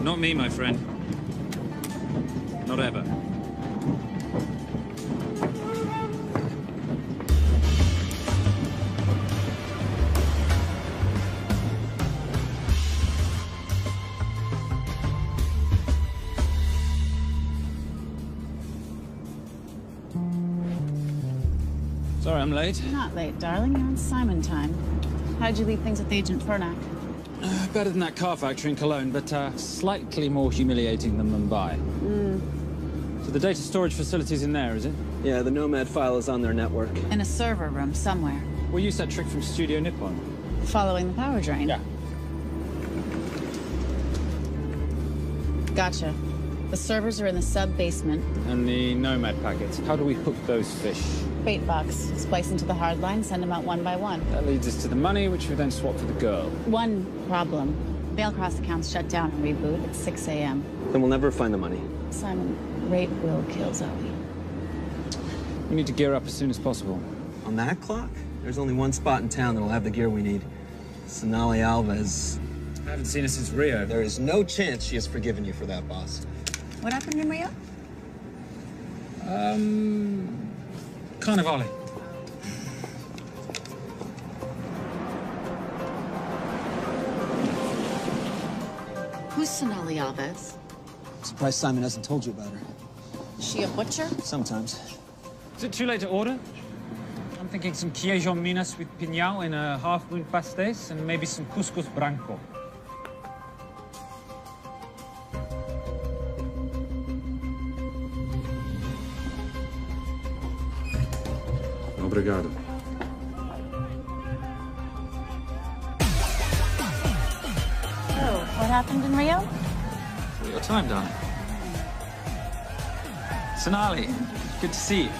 Not me, my friend. Not ever. Sorry I'm late. You're not late, darling. You're on Simon time. How'd you leave things with Agent Fernac? Better than that car factory in Cologne, but slightly more humiliating than Mumbai. So the data storage facility's in there, is it? Yeah, the Nomad file is on their network. In a server room somewhere. We'll use that trick from Studio Nippon. Following the power drain? Yeah. Gotcha. The servers are in the sub-basement. And the Nomad packets. How do we hook those fish? Bait box. Splice into the hard line, send them out one by one. That leads us to the money, which we then swap for the girl. One problem. Mailcross accounts shut down and reboot at 6 a.m. Then we'll never find the money. Simon, rape will kill Zoe. We need to gear up as soon as possible. On that clock? There's only one spot in town that'll have the gear we need. Sonali Alves. I haven't seen her since Rio. There is no chance she has forgiven you for that, boss. What happened in Rio? Carnivale. Who's Sonali Alves? Surprised Simon hasn't told you about her. Is she a butcher? Sometimes. Is it too late to order? I'm thinking some queijo minas with piñao in a half-moon pastéis and maybe some couscous branco. Obrigado. Oh, what happened in Rio? Your time, darling. Sonali, good to see you.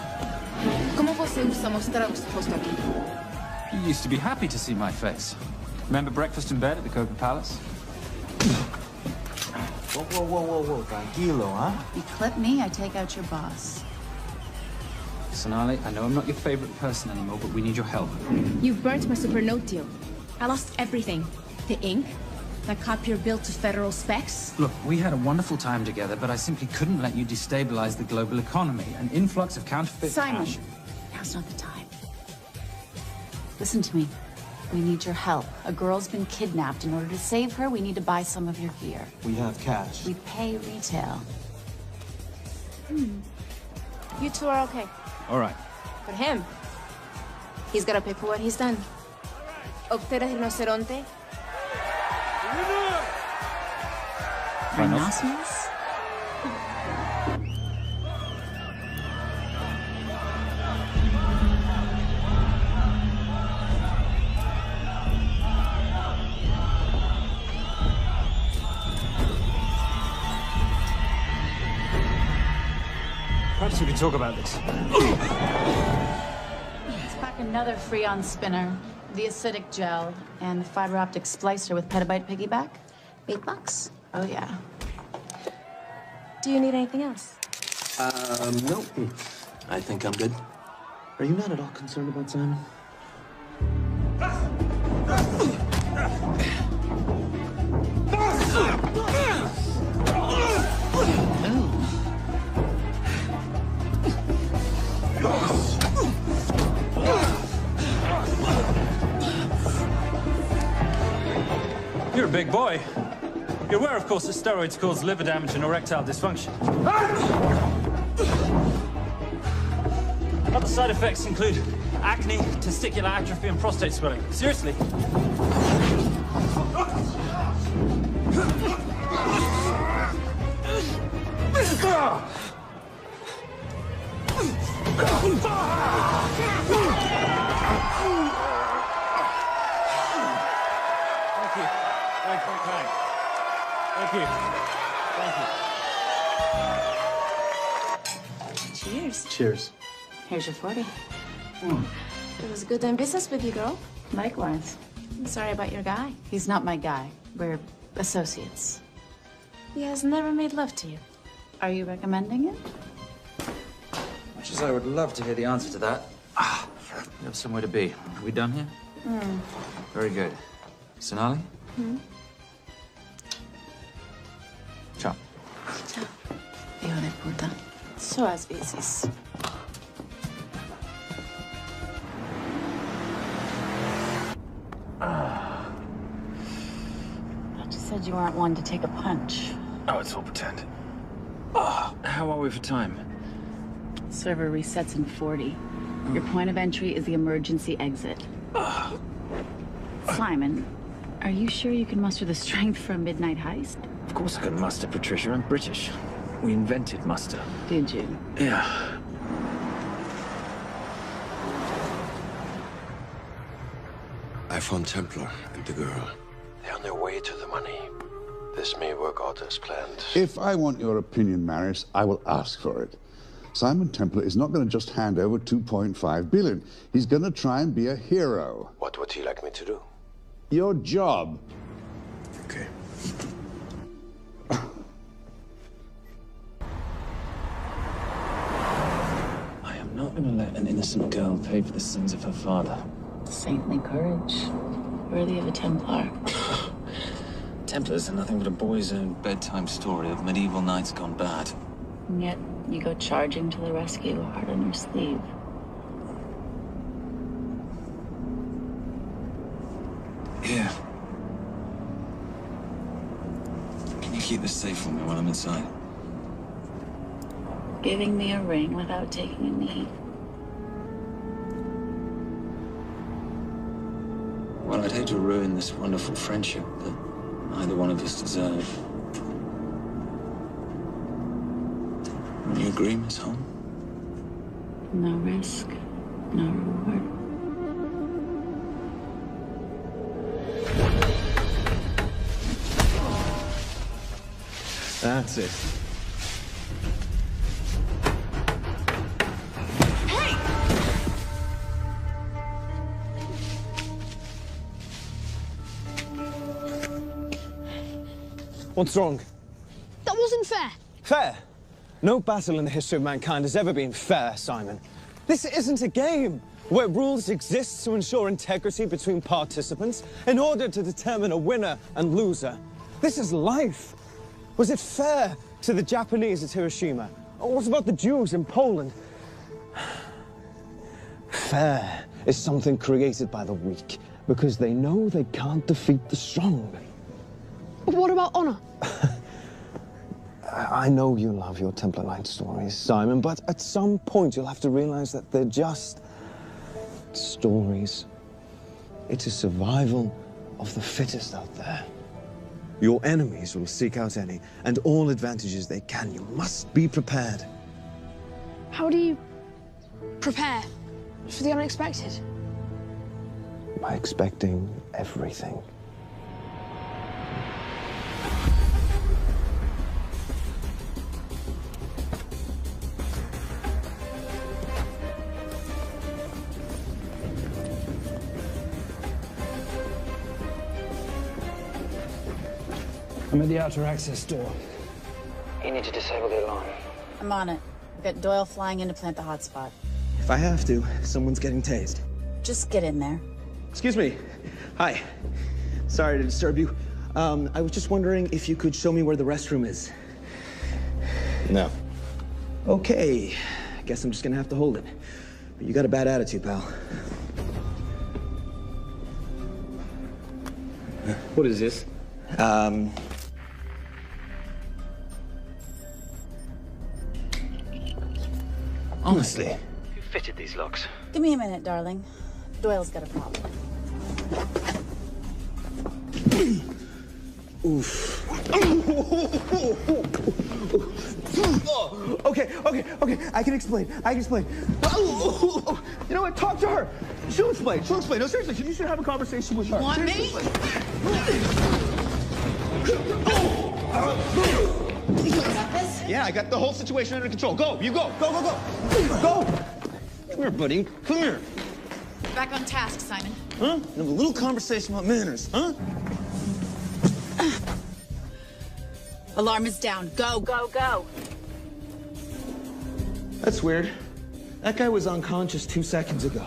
¿Cómo você usa mostrar o seu rosto aqui? You used to be happy to see my face. Remember breakfast in bed at the Coca Palace? Whoa. Tranquilo, huh? You clip me, I take out your boss. Sonali, I know I'm not your favorite person anymore, but we need your help. You've burnt my super note deal. I lost everything. The ink, that copier built to federal specs. Look, we had a wonderful time together, but I simply couldn't let you destabilize the global economy. An influx of counterfeit Simon, cash. now's not the time. Listen to me. We need your help. A girl's been kidnapped. In order to save her, we need to buy some of your gear. We have cash. We pay retail. You two are okay. All right. But him, he's gotta pay for what he's done. Obter el rinoceronte. Rhinoceros? else we can talk about this. Let's pack another Freon spinner, the acidic gel, and the fiber optic splicer with petabyte piggyback. $8 bucks. Oh, yeah. Do you need anything else? No. I think I'm good. Are you not at all concerned about Simon? You're a big boy. You're aware, of course, that steroids cause liver damage and erectile dysfunction. Other side effects include acne, testicular atrophy, and prostate swelling. Seriously. Thank you. Cheers. Cheers. Here's your 40. It was good doing business with you, girl. Likewise. I'm sorry about your guy. He's not my guy. We're associates. He has never made love to you. Are you recommending it? Much as I would love to hear the answer to that. We have somewhere to be. Are we done here? Very good. Sonali? Ciao. Ciao. Hijo de puta. So as veces. You said you weren't one to take a punch. Oh, it's all pretend. How are we for time? Server resets in 40. Your point of entry is the emergency exit. Simon, are you sure you can muster the strength for a midnight heist? Of course I can muster, Patricia. I'm British. We invented muster. Did you? Yeah. I found Templar and the girl. They're on their way to the money. This may work out as planned. If I want your opinion, Maris, I will ask for it. Simon Templar is not going to just hand over 2.5 billion. He's going to try and be a hero. What would he like me to do? Your job. Okay. I am not going to let an innocent girl pay for the sins of her father. Saintly courage. Worthy of a Templar. Templars are nothing but a boy's own bedtime story of medieval knights gone bad. And yet, you go charging to the rescue, heart on your sleeve. Here. Can you keep this safe for me while I'm inside? Giving me a ring without taking a knee. Well, I'd hate to ruin this wonderful friendship that neither one of us deserve. You agree, Miss Holm? No risk, no reward. That's it. What's wrong? That wasn't fair. Fair? No battle in the history of mankind has ever been fair, Simon. This isn't a game where rules exist to ensure integrity between participants in order to determine a winner and loser. This is life. Was it fair to the Japanese at Hiroshima? Or what about the Jews in Poland? Fair is something created by the weak because they know they can't defeat the strong. But what about honor? I know you love your Templar Knight stories, Simon, but at some point you'll have to realize that they're just stories. It is survival of the fittest out there. Your enemies will seek out any and all advantages they can. You must be prepared. How do you prepare for the unexpected? By expecting everything. I'm at the outer access door. You need to disable the alarm. I'm on it. I've got Doyle flying in to plant the hotspot. If I have to, someone's getting tased. Just get in there. Excuse me. Hi. Sorry to disturb you. I was just wondering if you could show me where the restroom is. No. Okay. Guess I'm just gonna have to hold it. But you got a bad attitude, pal. What is this? Honestly. Who fitted these locks? Give me a minute, darling. Doyle's got a problem. Oof. Okay. I can explain. You know what? Talk to her. She'll explain. No, seriously, you should have a conversation with her. Want me? You got this? Yeah, I got the whole situation under control. Go, you go. Go. Come here, buddy. Come here. Back on task, Simon. Huh? Have a little conversation about manners, huh? Alarm is down. Go. That's weird. That guy was unconscious 2 seconds ago.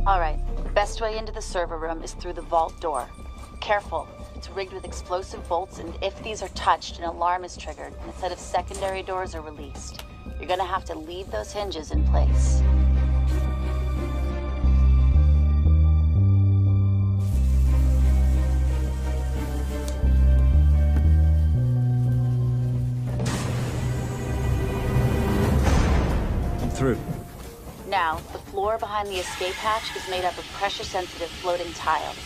All right. The best way into the server room is through the vault door. Careful. It's rigged with explosive bolts, and if these are touched, an alarm is triggered, and a set of secondary doors are released. You're gonna have to leave those hinges in place. I'm through. Now, the floor behind the escape hatch is made up of pressure-sensitive floating tiles.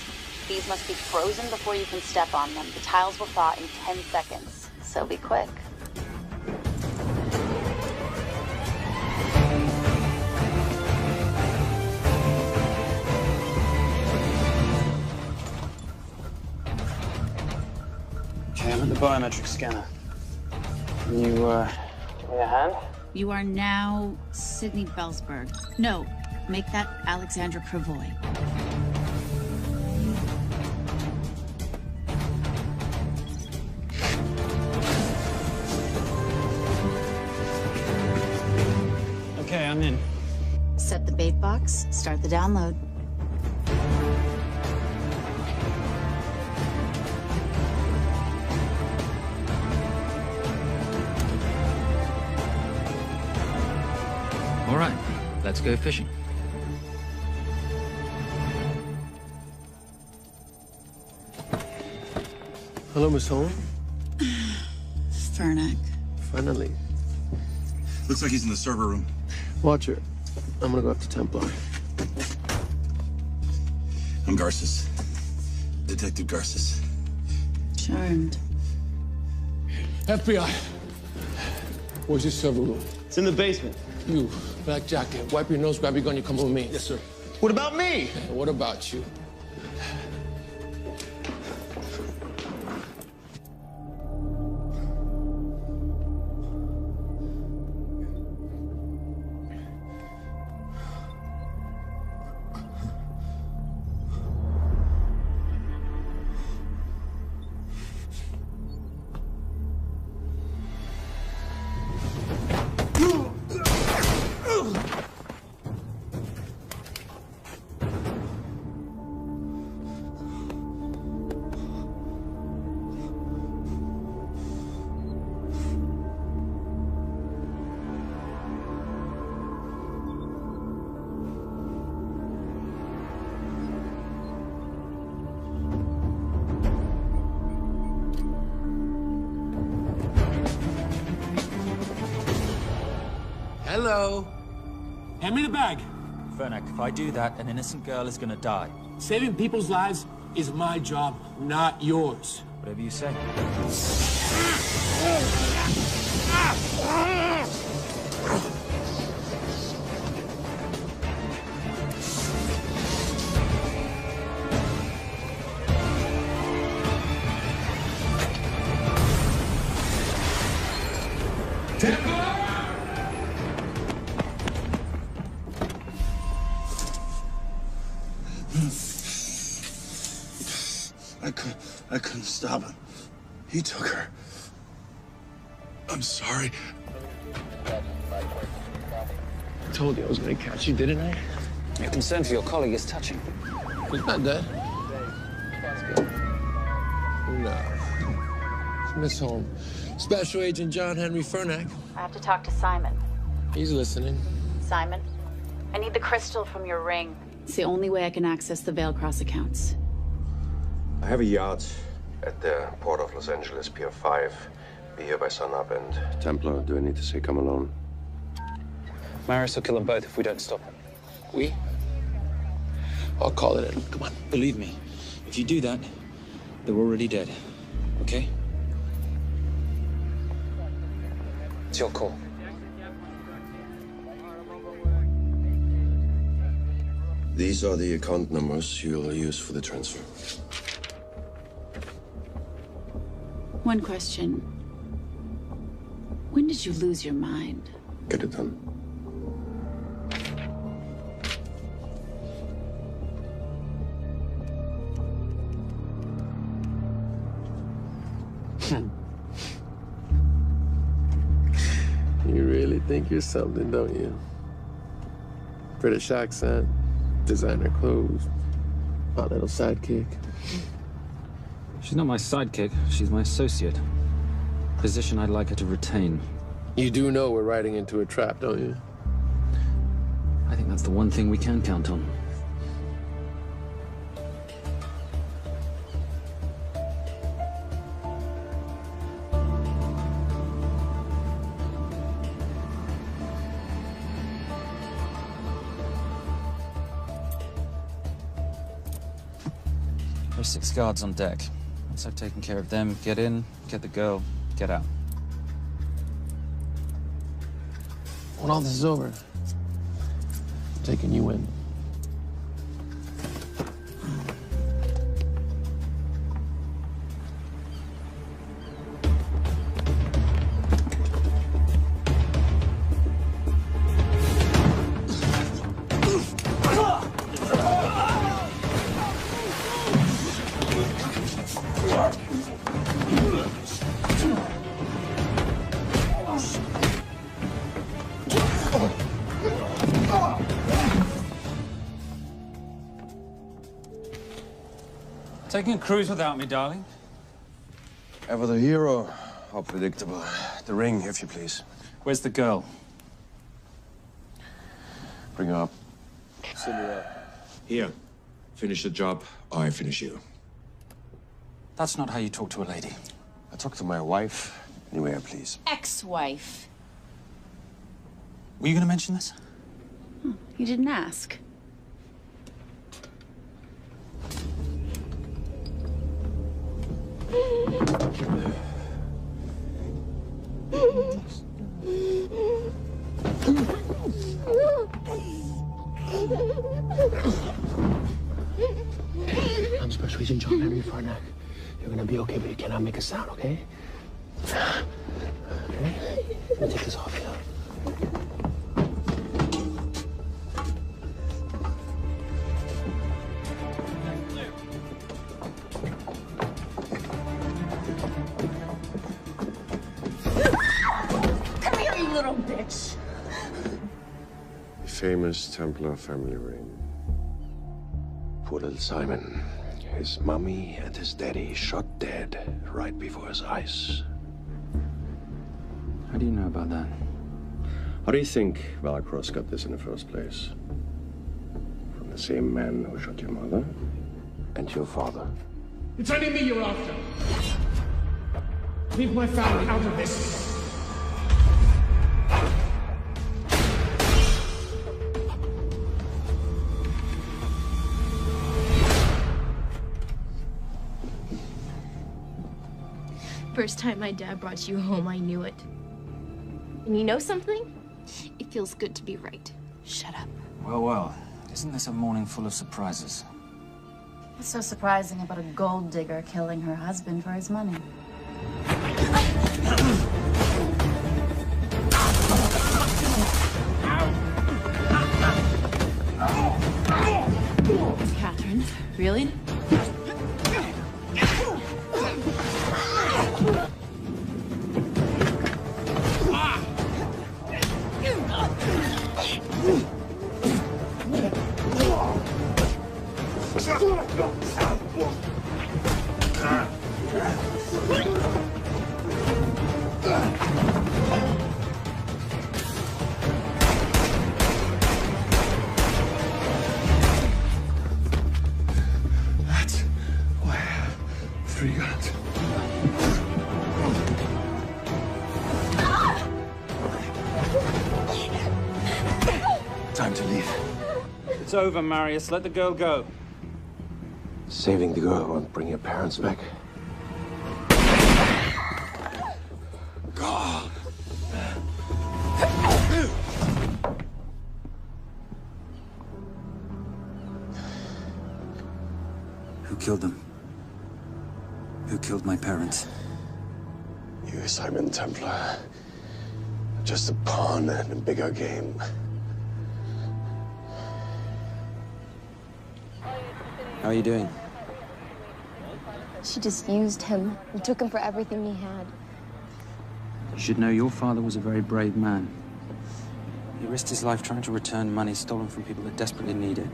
These must be frozen before you can step on them. The tiles will thaw in 10 seconds, so be quick. Okay, I'm at the biometric scanner. Can you, give me a hand? You are now Sydney Bellsberg. No, make that Alexandra Cravoy. Okay, I'm in. Set the bait box, start the download. All right, let's go fishing. Hello, Miss Holmes. Furnack. Finally. Looks like he's in the server room. Watcher, I'm gonna go up to Templar. I'm Garces. Detective Garces. Charmed. FBI. Where's your server room? It's in the basement. You, black jacket, wipe your nose, grab your gun, you come with me. Yes, sir. What about me? What about you? Hello. Hand me the bag. Furnack, if I do that, an innocent girl is gonna die. Saving people's lives is my job, not yours. Whatever you say. He took her. I'm sorry. I told you I was gonna catch you, didn't I? Your concern for your colleague is touching. He's not dead. No. Miss Holmes. Special Agent John Henry Fernack. I have to talk to Simon. He's listening. Simon, I need the crystal from your ring. It's the only way I can access the Veilcross accounts. I have a yacht at the port of Los Angeles, Pier 5. Be here by sunup, and Templar, do I need to say come alone? Maris will kill them both if we don't stop him. We? I'll call it in. Come on. Believe me, if you do that, they're already dead. Okay? It's your call. These are the account numbers you'll use for the transfer. One question. When did you lose your mind? Get it done. You really think you're something, don't you? British accent, designer clothes, my little sidekick. She's not my sidekick. She's my associate. Position I'd like her to retain. You do know we're riding into a trap, don't you? I think that's the one thing we can count on. There's 6 guards on deck. Once I've taken care of them, get in, get the girl, get out. When all this is over, I'm taking you in. Taking a cruise without me, darling? Ever the hero? How predictable. The ring, if you please. Where's the girl? Bring her up. Send her up. Here. Finish the job, or I finish you. That's not how you talk to a lady. I talk to my wife anywhere, please. Ex-wife. Were you going to mention this? You didn't ask. I'm Special Agent John Henry Fernack. You're gonna be okay, but you cannot make a sound, okay? Okay? Let me take this off you. Come here, you little bitch. The famous Templar family ring. Poor little Simon. His mommy and his daddy shot dead right before his eyes. How do you know about that? How do you think Valacross got this in the first place? From the same man who shot your mother and your father. It's only me you're after. Leave my family out of this. First time my dad brought you home, I knew it. And you know something? It feels good to be right. Shut up. Well, well. Isn't this a morning full of surprises? What's so surprising about a gold digger killing her husband for his money? Catherine, really? It's over, Marius. Let the girl go. Saving the girl won't bring your parents back. God. Who killed them? Who killed my parents? You, Simon Templar. Just a pawn in a bigger game. How are you doing? She just used him and took him for everything he had. You should know your father was a very brave man. He risked his life trying to return money stolen from people that desperately need it.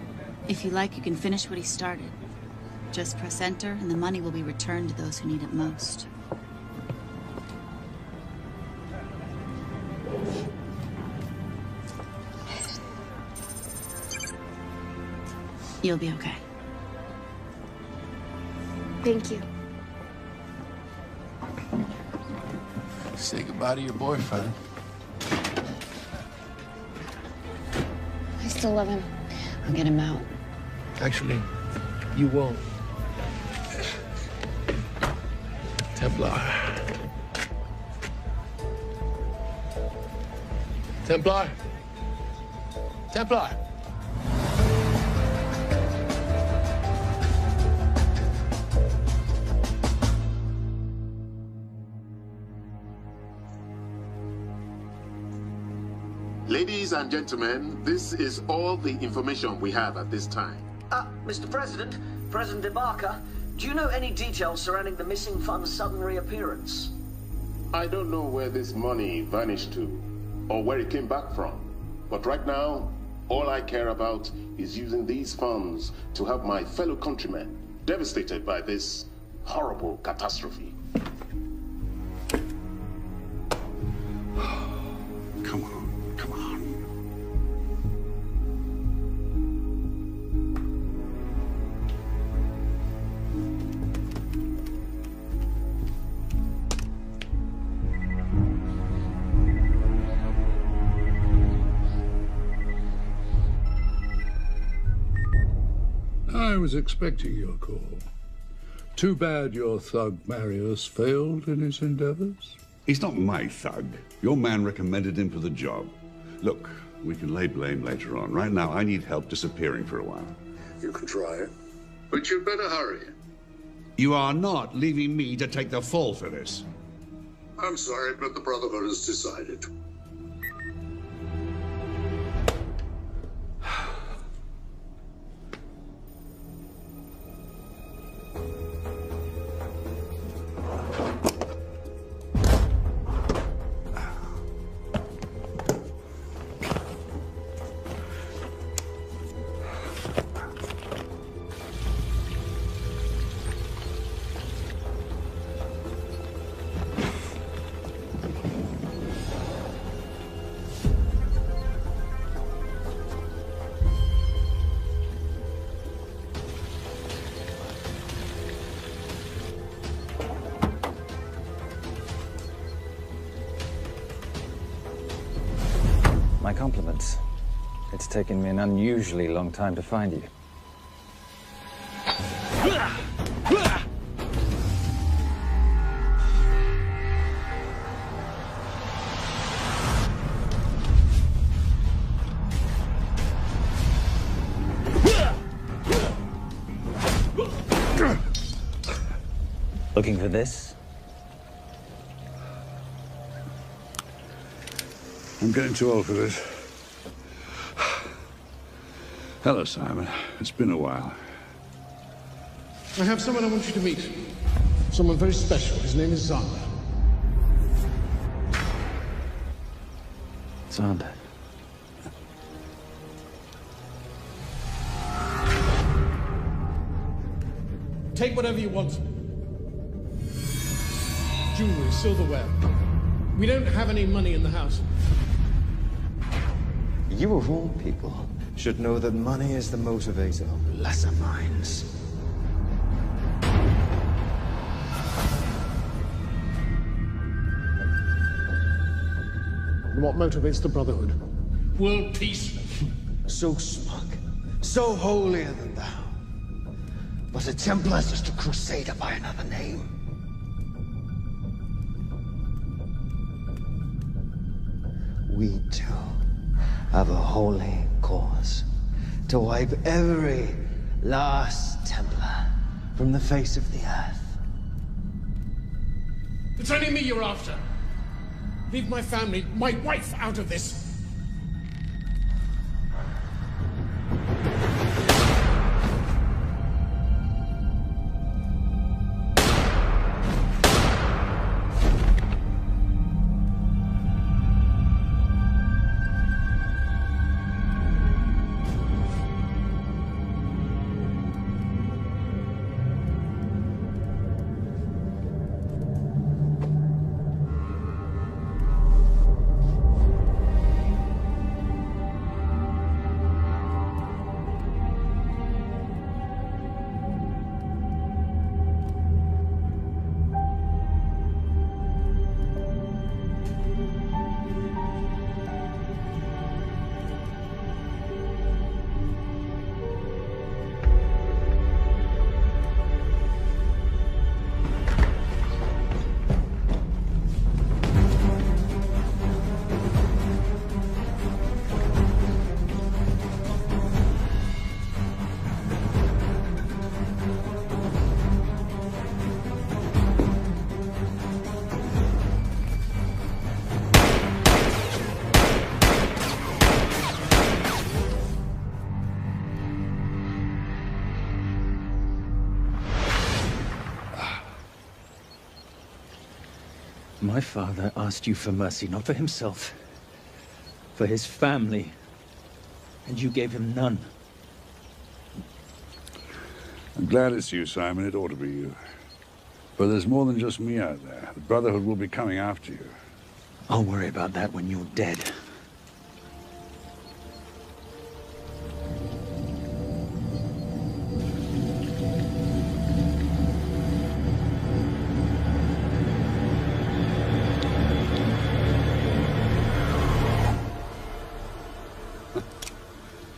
If you like, you can finish what he started. Just press enter, and the money will be returned to those who need it most. You'll be okay. Thank you. Say goodbye to your boyfriend. I still love him. I'll get him out. Actually, you won't. Templar. Templar. Templar. Ladies and gentlemen, this is all the information we have at this time. Mr. President, President Ibaka, do you know any details surrounding the missing fund's sudden reappearance? I don't know where this money vanished to, or where it came back from. But right now, all I care about is using these funds to help my fellow countrymen devastated by this horrible catastrophe. Come on, come on. I was expecting your call. Too bad your thug Marius failed in his endeavors. He's not my thug. Your man recommended him for the job. Look, we can lay blame later on. Right now, I need help disappearing for a while. You can try it, but you'd better hurry. You are not leaving me to take the fall for this. I'm sorry, but the Brotherhood has decided. My compliments. It's taken me an unusually long time to find you. Looking for this? I'm getting too old for this. Hello, Simon. It's been a while. I have someone I want you to meet. Someone very special. His name is Zander. Zander. Take whatever you want. Jewelry, silverware. We don't have any money in the house. You of all people should know that money is the motivator of lesser minds. What motivates the Brotherhood? World peace. So smug, so holier than thou. But a Templar's just a crusader by another name. We too have a holy cause to wipe every last Templar from the face of the earth. It's only me you're after. Leave my family, my wife, out of this. My father asked you for mercy, not for himself, for his family, and you gave him none. I'm glad it's you, Simon. It ought to be you. But there's more than just me out there. The Brotherhood will be coming after you. I'll worry about that when you're dead.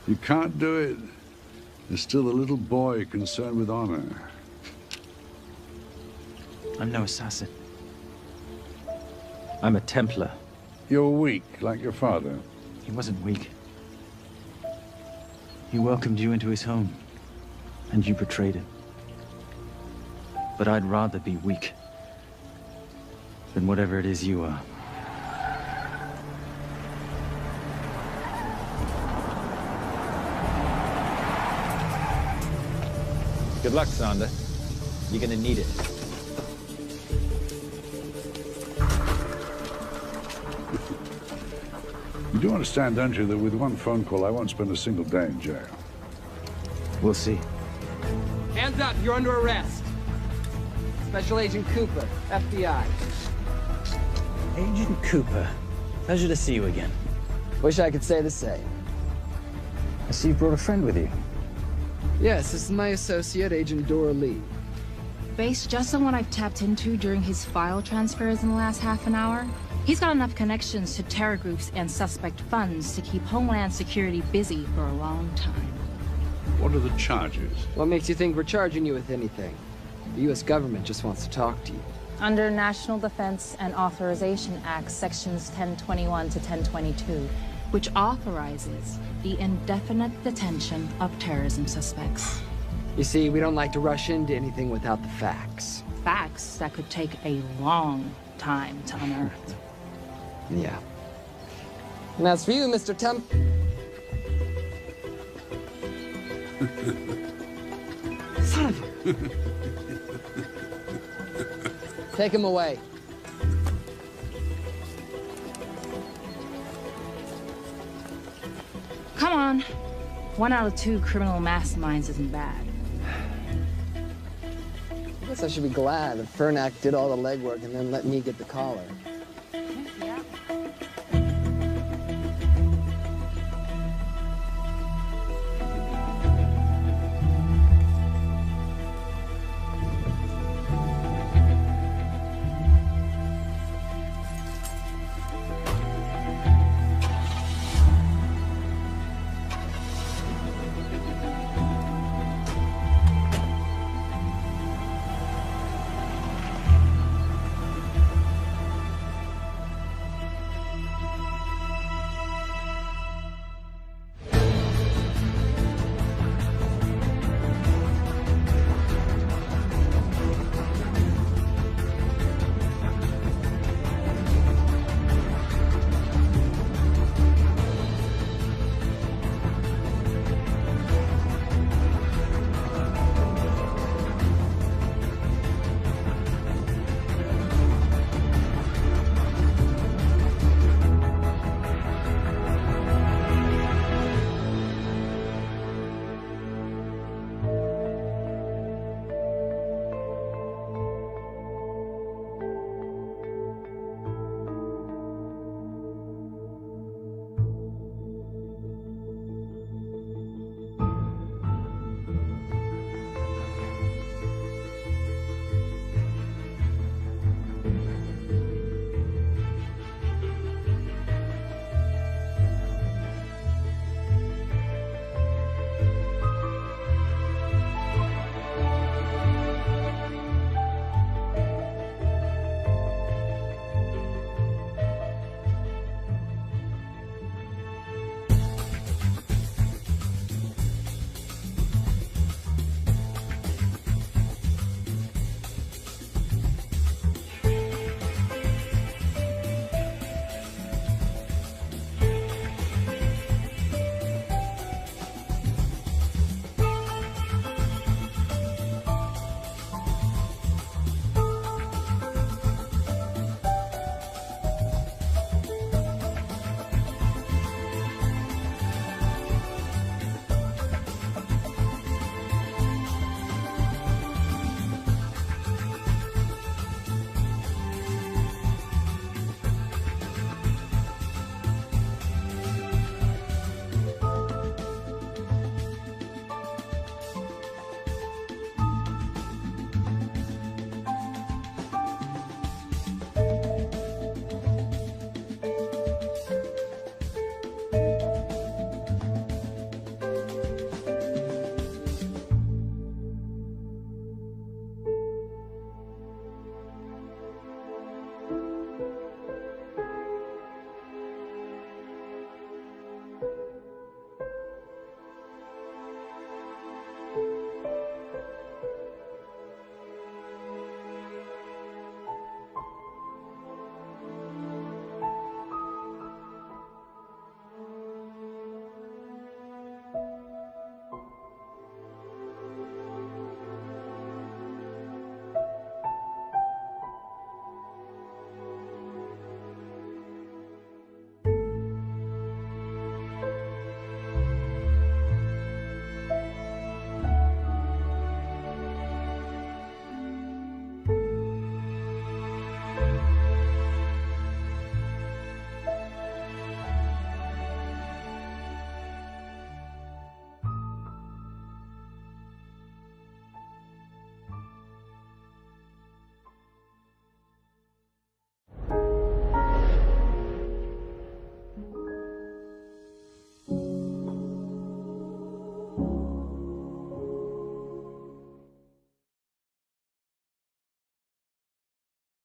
You can't do it. There's still a little boy concerned with honor. I'm no assassin. I'm a Templar. You're weak, like your father. He wasn't weak. He welcomed you into his home, and you betrayed him. But I'd rather be weak than whatever it is you are. Good luck, Sander. You're gonna need it. You do understand, don't you, that with one phone call, I won't spend a single day in jail. We'll see. Hands up, you're under arrest. Special Agent Cooper, FBI. Agent Cooper, pleasure to see you again. Wish I could say the same. I see you brought a friend with you. Yes, this is my associate, Agent Dora Lee. Based just on what I've tapped into during his file transfers in the last half an hour, he's got enough connections to terror groups and suspect funds to keep Homeland Security busy for a long time. What are the charges? What makes you think we're charging you with anything? The U.S. government just wants to talk to you. Under National Defense and Authorization Act, sections 1021 to 1022, which authorizes the indefinite detention of terrorism suspects. You see, we don't like to rush into anything without the facts. Facts that could take a long time to unearth. Yeah. And as for you, Mr. Temp... Son of a... Take him away. Come on. 1 out of 2 criminal masterminds isn't bad. I guess I should be glad that Fernak did all the legwork and then let me get the collar.